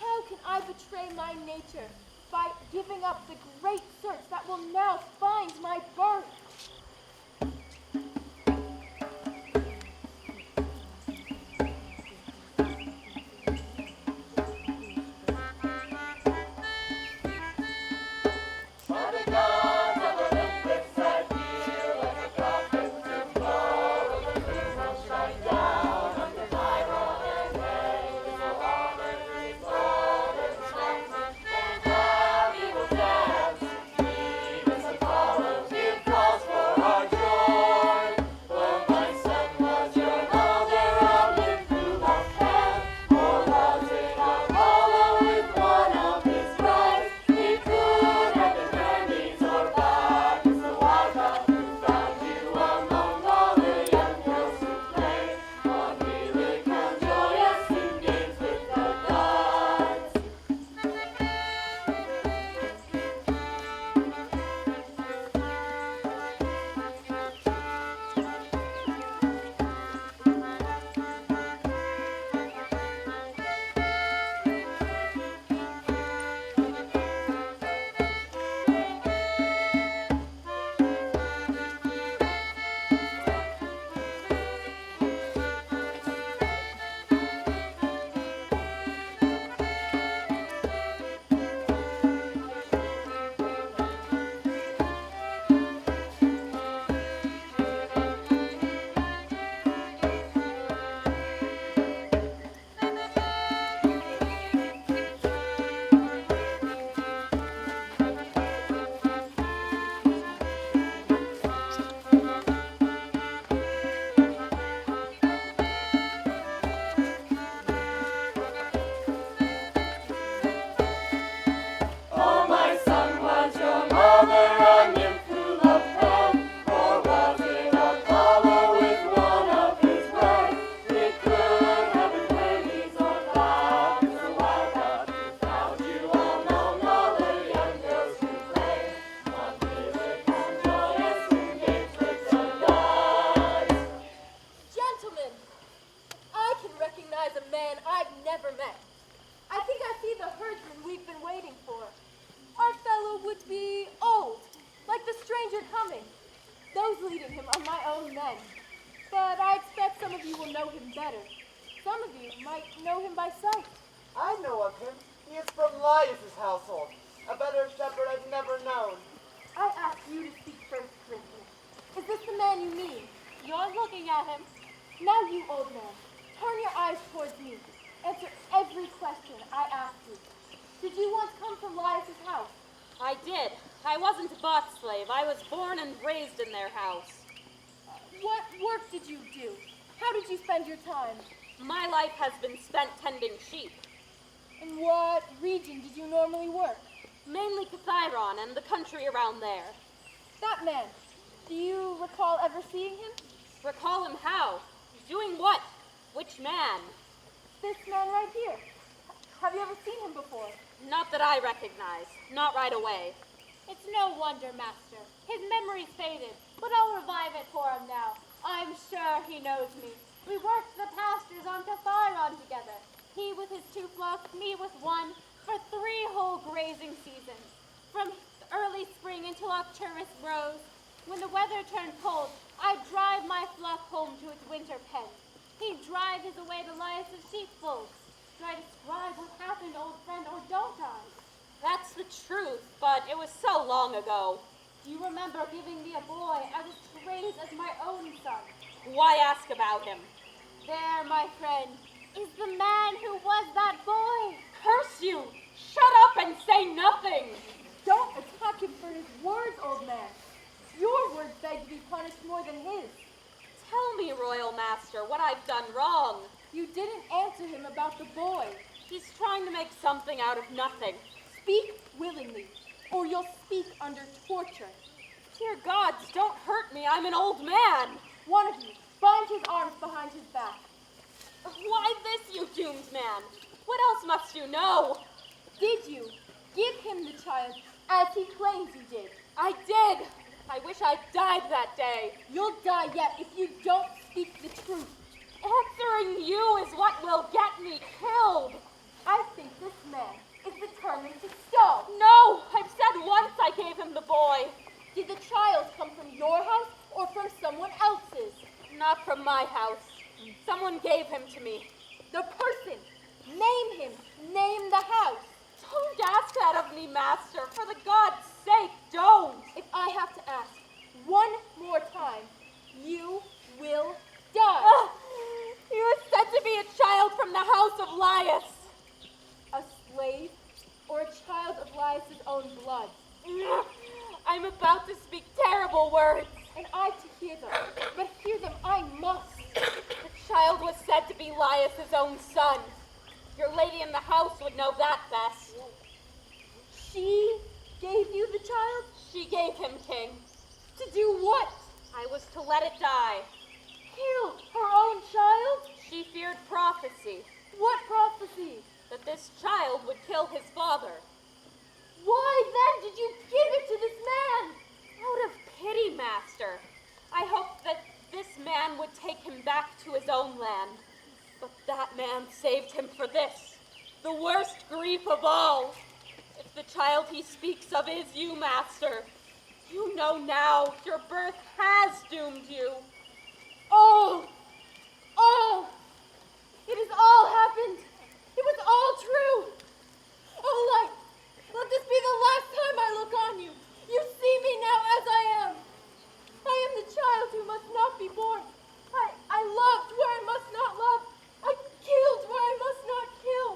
how can I betray my nature by giving up the great search that will now find my birth? Cross never met. I think I see the herdsman we've been waiting for. Our fellow would be old, like the stranger coming. Those leading him are my own men. But I expect some of you will know him better. Some of you might know him by sight. I know of him. He is from Laius' household. A better shepherd I've never known. I ask you to speak first, Cristina. Is this the man you mean? You're looking at him. Now you, old man, turn your eyes towards me. Answer every question I ask you. Did you once come from Laius' house? I did. I wasn't a bought slave. I was born and raised in their house. What work did you do? How did you spend your time? My life has been spent tending sheep. In what region did you normally work? Mainly Kathiron and the country around there. That man, do you recall ever seeing him? Recall him how? Doing what? Which man? This man right here. Have you ever seen him before? Not that I recognize. Not right away. It's no wonder, Master. His memory's faded, but I'll revive it for him now. I'm sure he knows me. We worked the pastures on Kathiron together. He with his 2 flocks, me with 1, for 3 whole grazing seasons. From early spring until Arcturus rose. When the weather turned cold, I'd drive my flock home to its winter pen. He'd drive his away to Laius' sheepfolds. Do I describe what happened, old friend, or don't I? That's the truth, but it was so long ago. You remember giving me a boy I was to raise as my own son. Why ask about him? There, my friend, is the man who was that boy. Curse you! Shut up and say nothing! Don't attack him for his words, old man. Your words beg to be punished more than his. Tell me, Royal Master, what I've done wrong. You didn't answer him about the boy. He's trying to make something out of nothing. Speak willingly, or you'll speak under torture. Dear gods, don't hurt me. I'm an old man. One of you, bind his arms behind his back. Why this, you doomed man? What else must you know? Did you give him the child as he claims you did? I did. I wish I'd died that day. You'll die yet if you don't speak the truth. Answering you is what will get me killed. I think this man is determined to stall. No, I've said once I gave him the boy. Did the child come from your house or from someone else's? Not from my house. Someone gave him to me. The person. Name him. Name the house. Don't ask that of me, Master. For the God's sake, don't. If I have to ask one more time, you will die. He was said to be a child from the house of Laius. A slave or a child of Laius' own blood? I'm about to speak terrible words. And I to hear them, but hear them I must. The child was said to be Laius' own son. Your lady in the house would know that best. She gave you the child? She gave him, King. To do what? I was to let it die. Kill her own child? She feared prophecy. What prophecy? That this child would kill his father. Why then did you give it to this man? Out of pity, Master. I hoped that this man would take him back to his own land. But that man saved him for this, the worst grief of all. If the child he speaks of is you, Master, you know now your birth has doomed you. All! It has all happened. It was all true. Oh, let this be the last time I look on you. You see me now as I am. I am the child who must not be born. I loved where I must not love. I killed where I must not kill.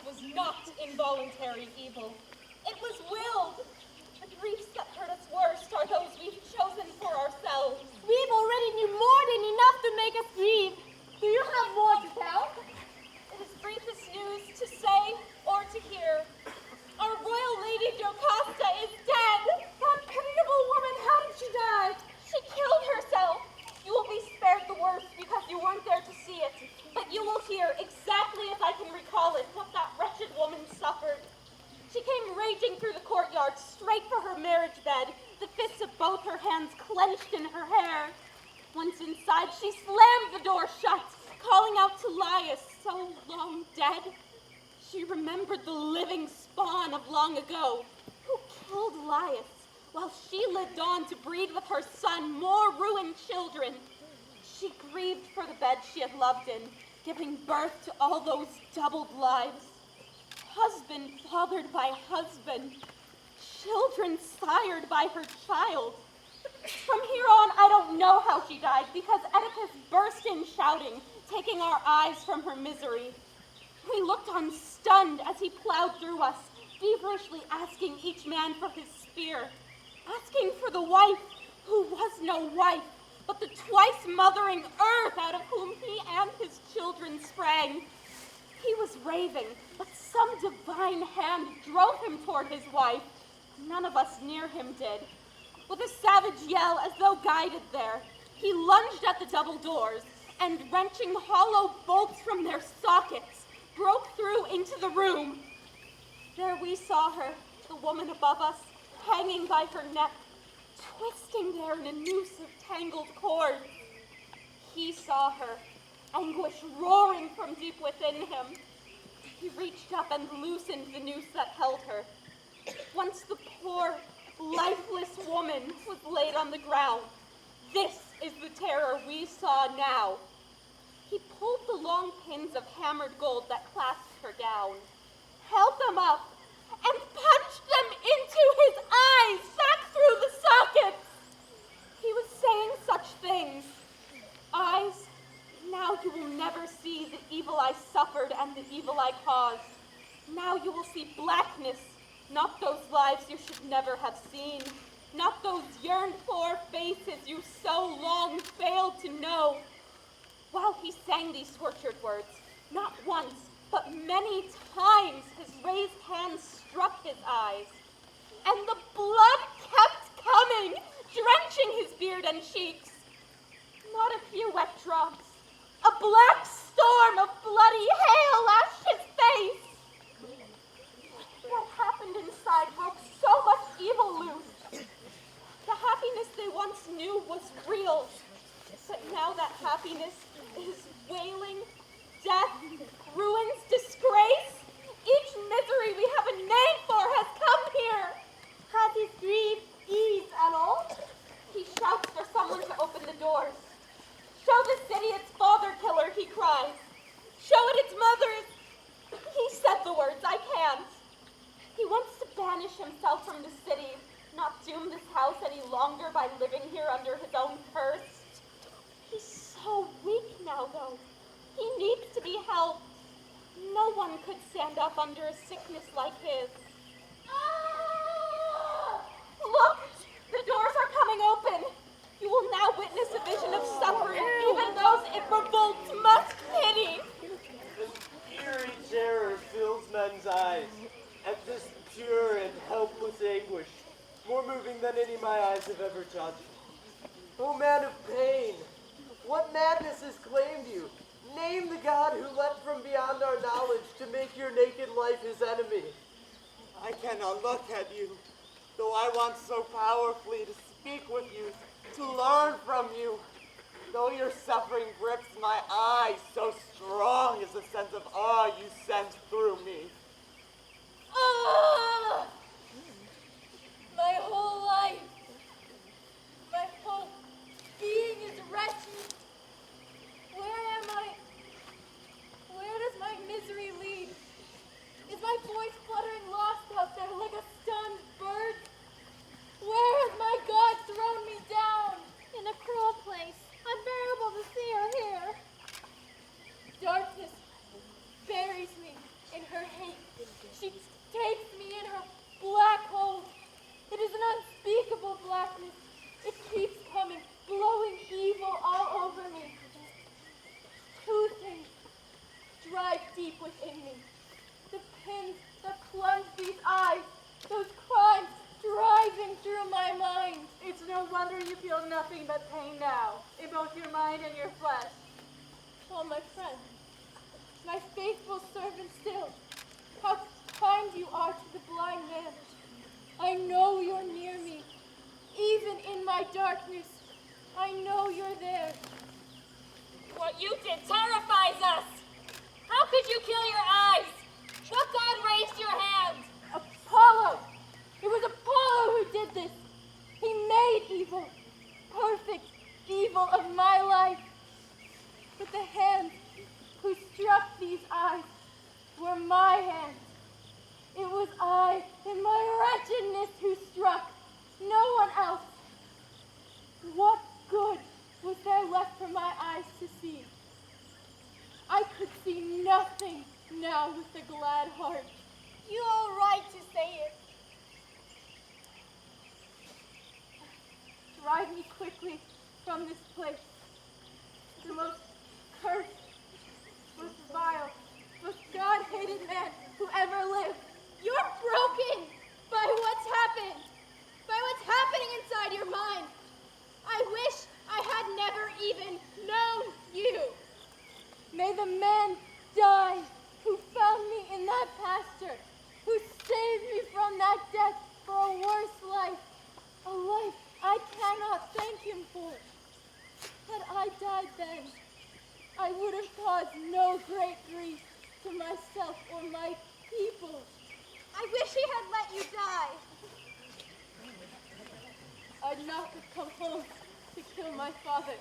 was not involuntary evil. It was willed. The griefs that hurt us worst are those we've chosen for ourselves. We've already knew more than enough to make us grieve. Do you have more to tell? It is briefest news to say or to hear. Our royal lady Jocasta is dead. That pitiable woman, how did she die? She killed herself. You will be spared the worst because you weren't there to see it. But you will hear, exactly as I can recall it, what that wretched woman suffered. She came raging through the courtyard, straight for her marriage bed, the fists of both her hands clenched in her hair. Once inside, she slammed the door shut, calling out to Laius, so long dead. She remembered the living spawn of long ago, who killed Laius, while she lived on to breed with her son more ruined children. She grieved for the bed she had loved in, giving birth to all those doubled lives. Husband fathered by husband, children sired by her child. From here on, I don't know how she died, because Oedipus burst in shouting, taking our eyes from her misery. We looked on stunned as he plowed through us, feverishly asking each man for his spear, asking for the wife who was no wife, but the twice mothering earth out of whom he and his children sprang. He was raving, but some divine hand drove him toward his wife. None of us near him did. With a savage yell, as though guided there, he lunged at the double doors, and wrenching hollow bolts from their sockets, broke through into the room. There we saw her, the woman above us, hanging by her neck, twisting there in a noose of tangled cords. He saw her, anguish roaring from deep within him. He reached up and loosened the noose that held her. Once the poor, lifeless woman was laid on the ground. This is the terror we saw now. He pulled the long pins of hammered gold that clasped her gown, held them up, and punched them into his eyes, back through the sockets. He was saying such things. Eyes, now you will never see the evil I suffered and the evil I caused. Now you will see blackness, not those lives you should never have seen, not those yearned-for faces you so long failed to know. While he sang these tortured words, not once, but many times his raised hands struck his eyes, and the blood kept coming, drenching his beard and cheeks. Not a few wet drops. A black storm of bloody hail lashed his face. What happened inside broke so much evil loose. The happiness they once knew was real, but now that happiness is wailing, death, ruins, disgrace. Each misery we have a name for has come here. Has his grief eased at all? He shouts for someone to open the doors. Show the city its father killer, he cries. Show it its mothers. He said the words, I can't. He wants to banish himself from the city, not doom this house any longer by living here under his own curse. He's so weak now, though. He needs to be helped. No one could stand up under a sickness like his. Ah! Look! The doors are coming open. You will now witness a vision of suffering, even those it revolts must pity. An eerie terror fills men's eyes at this pure and helpless anguish, more moving than any my eyes have ever touched. O man of pain, what madness has claimed you? Name the God who leapt from beyond our knowledge to make your naked life his enemy. I cannot look at you, though I want so powerfully to speak with you, to learn from you. Though your suffering grips my eyes, so strong is the sense of awe you send through me. Ah! My whole life, my whole being is wretched. Where am I? Where does my misery lead? Is my voice fluttering lost out there like a stunned bird? Where has my God thrown me down? In a cruel place, unbearable to see or hear. Darkness buries me in her hate. She takes me in her black hole. It is an unspeakable blackness. It keeps coming, blowing evil all over me. Two things drive deep within me. The pins that plunge these eyes, those crimes driving through my mind. It's no wonder you feel nothing but pain now, in both your mind and your flesh. Oh, my friend, my faithful servant still, how kind you are to the blind man. I know you're near me. Even in my darkness, I know you're there. What you did terrifies us. How could you kill your eyes? What god raised your hand? Apollo! It was Apollo who did this. He made evil, perfect evil of my life. But the hands who struck these eyes were my hands. It was I, in my wretchedness, who struck, no one else. What good was there left for my eyes to see? I could see nothing now with a glad heart. You are right to say it. Drive me quickly from this place. The most cursed, most vile, most God-hated man who ever lived. You're broken by what's happened, by what's happening inside your mind. I wish I had never even known you. May the man die who found me in that pasture, who saved me from that death for a worse life, a life I cannot thank him for. Had I died then, I would have caused no great grief to myself or my people. I wish he had let you die. I'd not have come home to kill my father.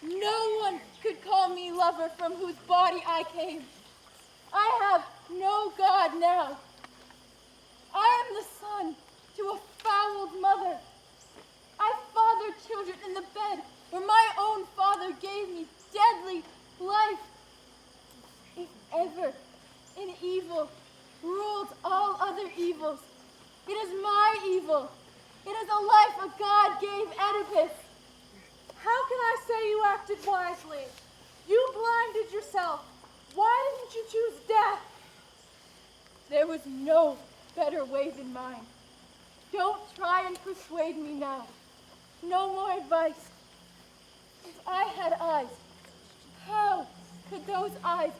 No one could call me lover from whose body I came. I have no God now. I am the son to a fouled mother. I fathered children in the bed where my own father gave me deadly life. If ever an evil ruled all other evils, it is my evil. It is a life a God gave Oedipus. How can I say you acted wisely? You blinded yourself. Why didn't you choose death? There was no better way than mine. Don't try and persuade me now. No more advice. If I had eyes, how could those eyes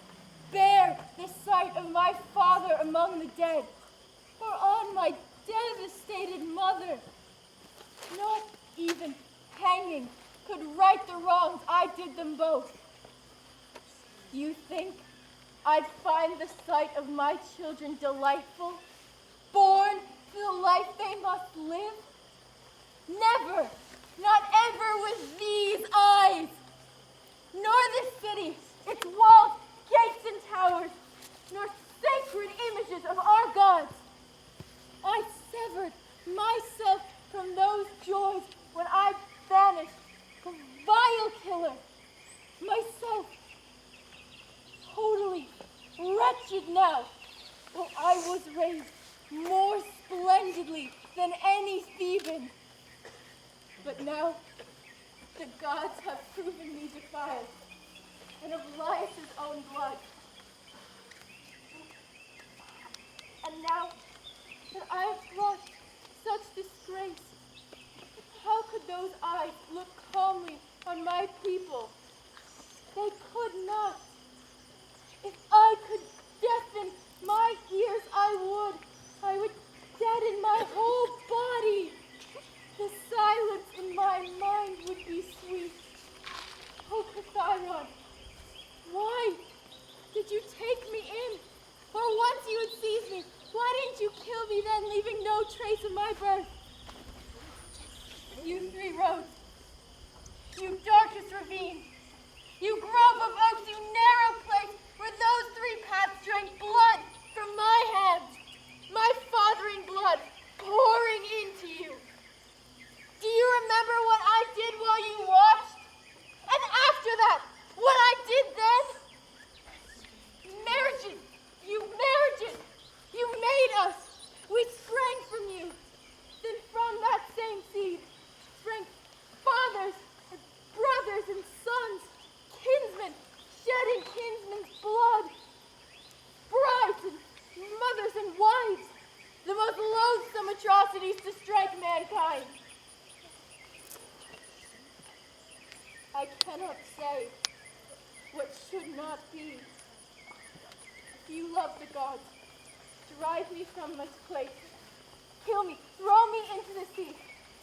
bear the sight of my father among the dead, or on my devastated mother? Not even hanging could right the wrongs I did them both. You think I'd find the sight of my children delightful, born to the life they must live? Never, not ever with these eyes, nor this city, its walls, gates, and towers, nor sacred images of our gods. I severed myself from those joys when I banished the vile killer, myself totally wretched now, though I was raised more splendidly than any Theban. But now the gods have proven me defiled, and of Laius' own blood. And now that I have brought such disgrace, how could those eyes look calmly on my people? They could not. If I could deafen my ears, I would deaden my whole body. The silence in my mind would be sweet. Oh, Katrin, why did you take me in? For once you had seized me, why didn't you kill me then, leaving no trace of my birth? You three roads, you darkest ravine, you grove of oaks, you narrow place where those three paths drank blood from my hands, my fathering blood pouring into you. Do you remember what I did while you watched? And after that, what I did then? Marriages you cannot say what should not be. If you love the gods, drive me from this place. Kill me, throw me into the sea,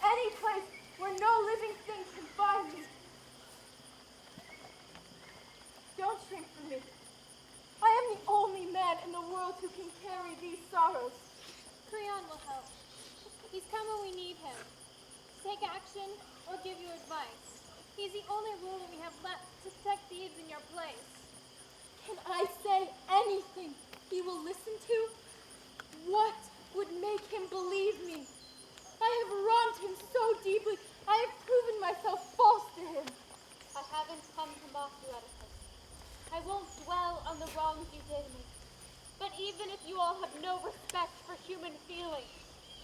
any place where no living thing can find me. Don't shrink from me. I am the only man in the world who can carry these sorrows. Creon will help. He's come when we need him. Take action or give you advice. He's the only ruler we have left to protect Thebes in your place. Can I say anything he will listen to? What would make him believe me? I have wronged him so deeply. I have proven myself false to him. I haven't come to mock you, Oedipus. I won't dwell on the wrongs you did me. But even if you all have no respect for human feelings,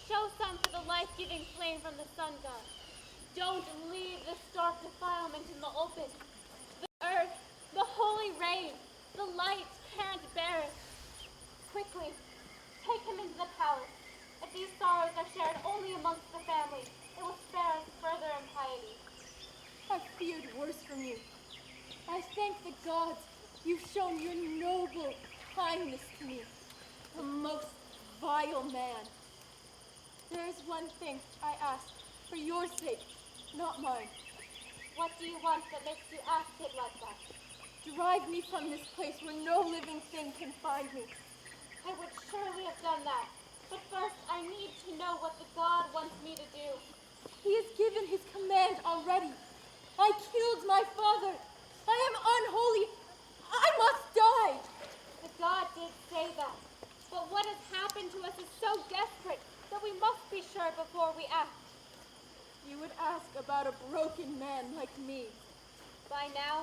show some for the life-giving flame from the sun god. Don't leave the stark defilement in the open. The earth, the holy rain, the light can't bear it. Quickly, take him into the palace. If these sorrows are shared only amongst the family, it will spare us further impiety. I feared worse from you. I thank the gods you've shown your noble kindness to me, the most vile man. There is one thing I ask, for your sake, not mine. What do you want that makes you ask it like that? Drive me from this place where no living thing can find me. I would surely have done that, but first I need to know what the god wants me to do. He has given his command already. I killed my father. I am unholy. I must die. The god did say that, but what has happened to us is so desperate that we must be sure before we act. You would ask about a broken man like me. By now,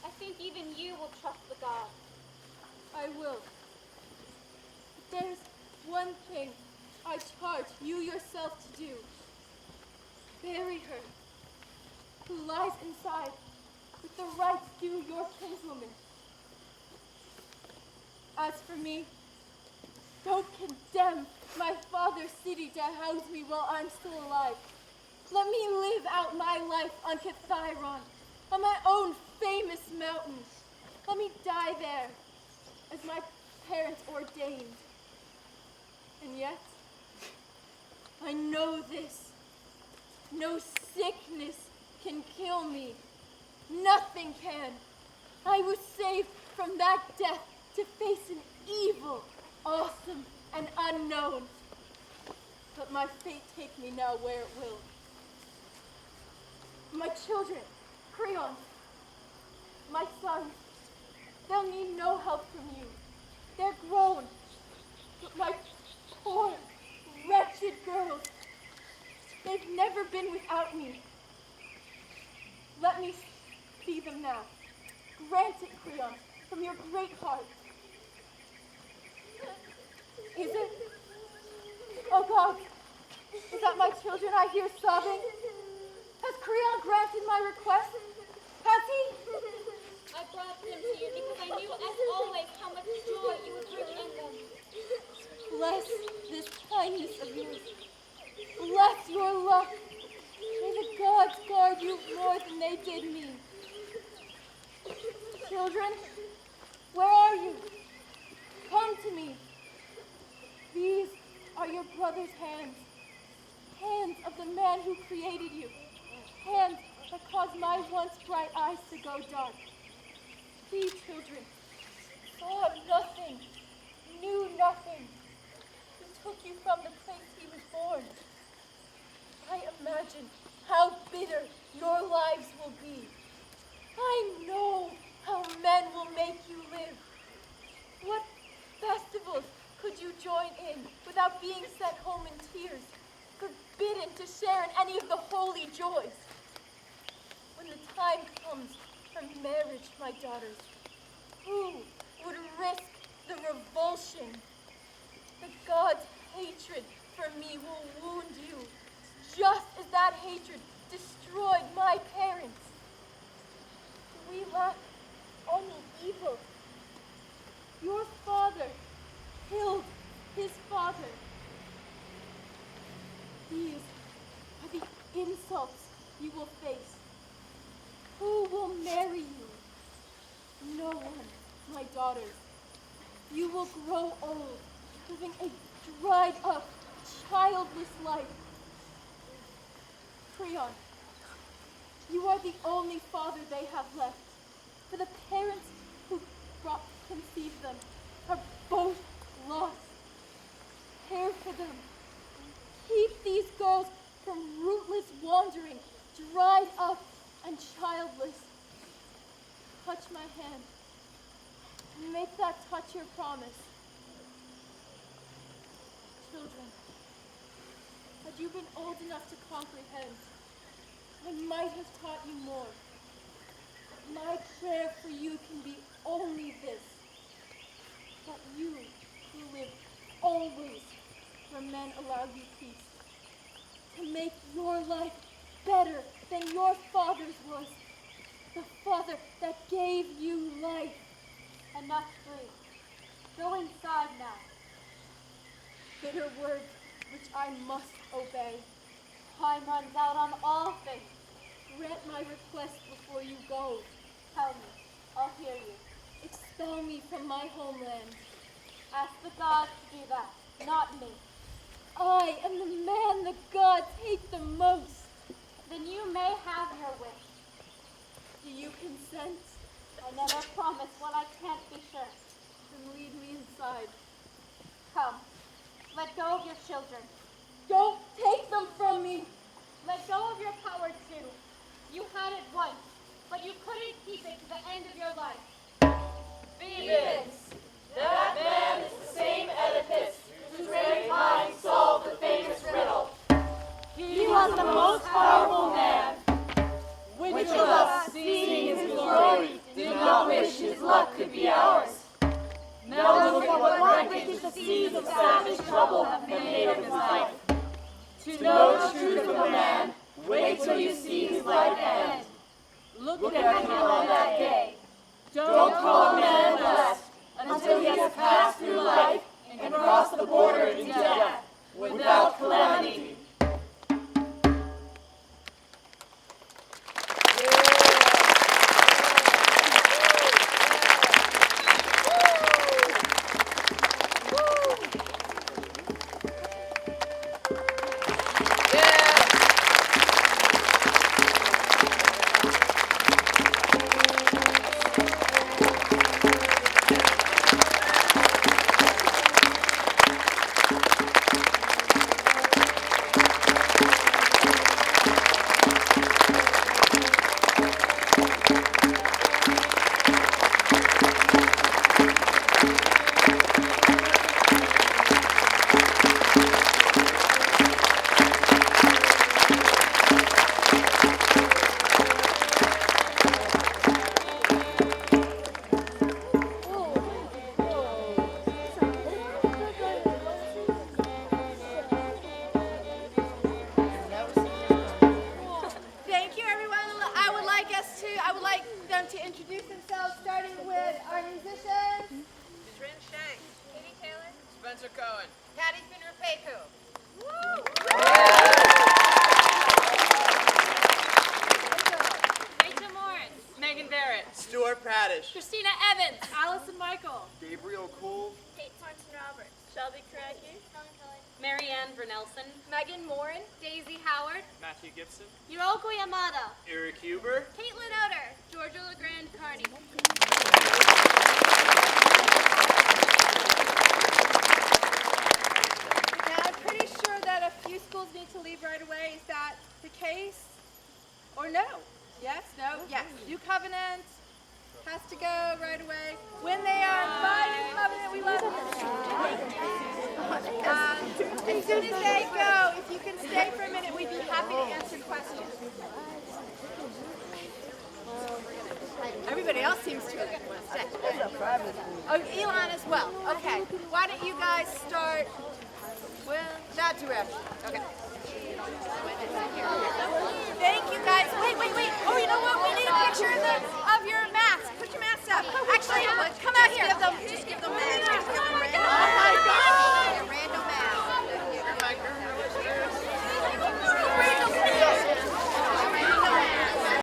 I think even you will trust the god. I will. But there's one thing I charge you yourself to do. Bury her, who lies inside, with the rights due your kinswoman. As for me, don't condemn my father's city to house me while I'm still alive. Let me live out my life on Kathiron, on my own famous mountain. Let me die there, as my parents ordained. And yet, I know this. No sickness can kill me. Nothing can. I was saved from that death to face an evil, awesome, and unknown. But my fate take me now where it will. My children, Creon, my sons, they'll need no help from you. They're grown. But my poor, wretched girls, they've never been without me. Let me see them now. Grant it, Creon, from your great heart. Is it? Oh God, is that my children I hear sobbing? Has Creon granted my request? Has he? I brought them to you because I knew, as always, how much joy you would bring in them. Bless this kindness of yours. Bless your luck. May the gods guard you more than they did me. Children, where are you? Come to me. These are your brother's hands. Hands of the man who created you. Hands that caused my once bright eyes to go dark. See, children, saw nothing, knew nothing. He took you from the place he was born. I imagine how bitter your lives will be. I know how men will make you live. What festivals could you join in without being sent home in tears, forbidden to share in any of the holy joys? When the time comes for marriage, my daughters, who would risk the revulsion? The gods' hatred for me will wound you, just as that hatred destroyed my parents. Do we lack any evil? Your father killed his father. These are the insults you will face. Who will marry you. No one, my daughters. You will grow old, living a dried-up, childless life. Creon, you are the only father they have left, for the parents who conceived them are both lost. Care for them. Keep these girls from rootless wandering, dried up and childless. Touch my hand. Make that touch your promise. Children, had you been old enough to comprehend, I might have taught you more. My prayer for you can be only this, that you who live always where men allow you peace, to make your life better than your father's was, the father that gave you life. Enough grief. Go inside now. Bitter words which I must obey. Time runs out on all things. Grant my request before you go. Tell me. I'll hear you. Expel me from my homeland. Ask the gods to do that, not me. I am the man the gods hate the most. Then you may have your wish. Do you consent? I never promise what I can't be sure. Then lead me inside. Come. Let go of your children. Don't take them from me. Let go of your power too. You had it once, but you couldn't keep it to the end of your life. Thebans! That man is the same Oedipus whose great mind solved the famous riddle. He was the most powerful man. Which of us, seeing his glory, did not wish his luck could be ours? Now look at what wreckage the seas of savage trouble have made of his life. To know the truth of a man, wait till you see his life end. Look at him on that day. Don't call a man blessed until he has passed through life and crossed the border into death without calamity. Cohen. Rebekah. Moran. Meghan Barrett. Stuart Pratuch. Cristina Evans. Allison Michael. Gabriel Cole. Soerensen-Roberts. Marianne Virnelson. Meghan Moran. Daisy Howard. Matthew Gibson. Hiroko Yamada. Eric Huber. Caitlin Oder. Georgia LeGrand-Carney. Now, I'm pretty sure that a few schools need to leave right away. Is that the case? Or no? Yes? No? Yes. New Covenant has to go right away. When they are by New Covenant, we love them. As soon as they go, if you can stay for a minute, we'd be happy to answer questions. Everybody else seems to want to stay. Oh, Elon as well. Okay. Why don't you guys start with that direction? Okay. Thank you, guys. Wait. Oh, you know what? We need a picture of your masks. Put your masks up. Actually, come out here.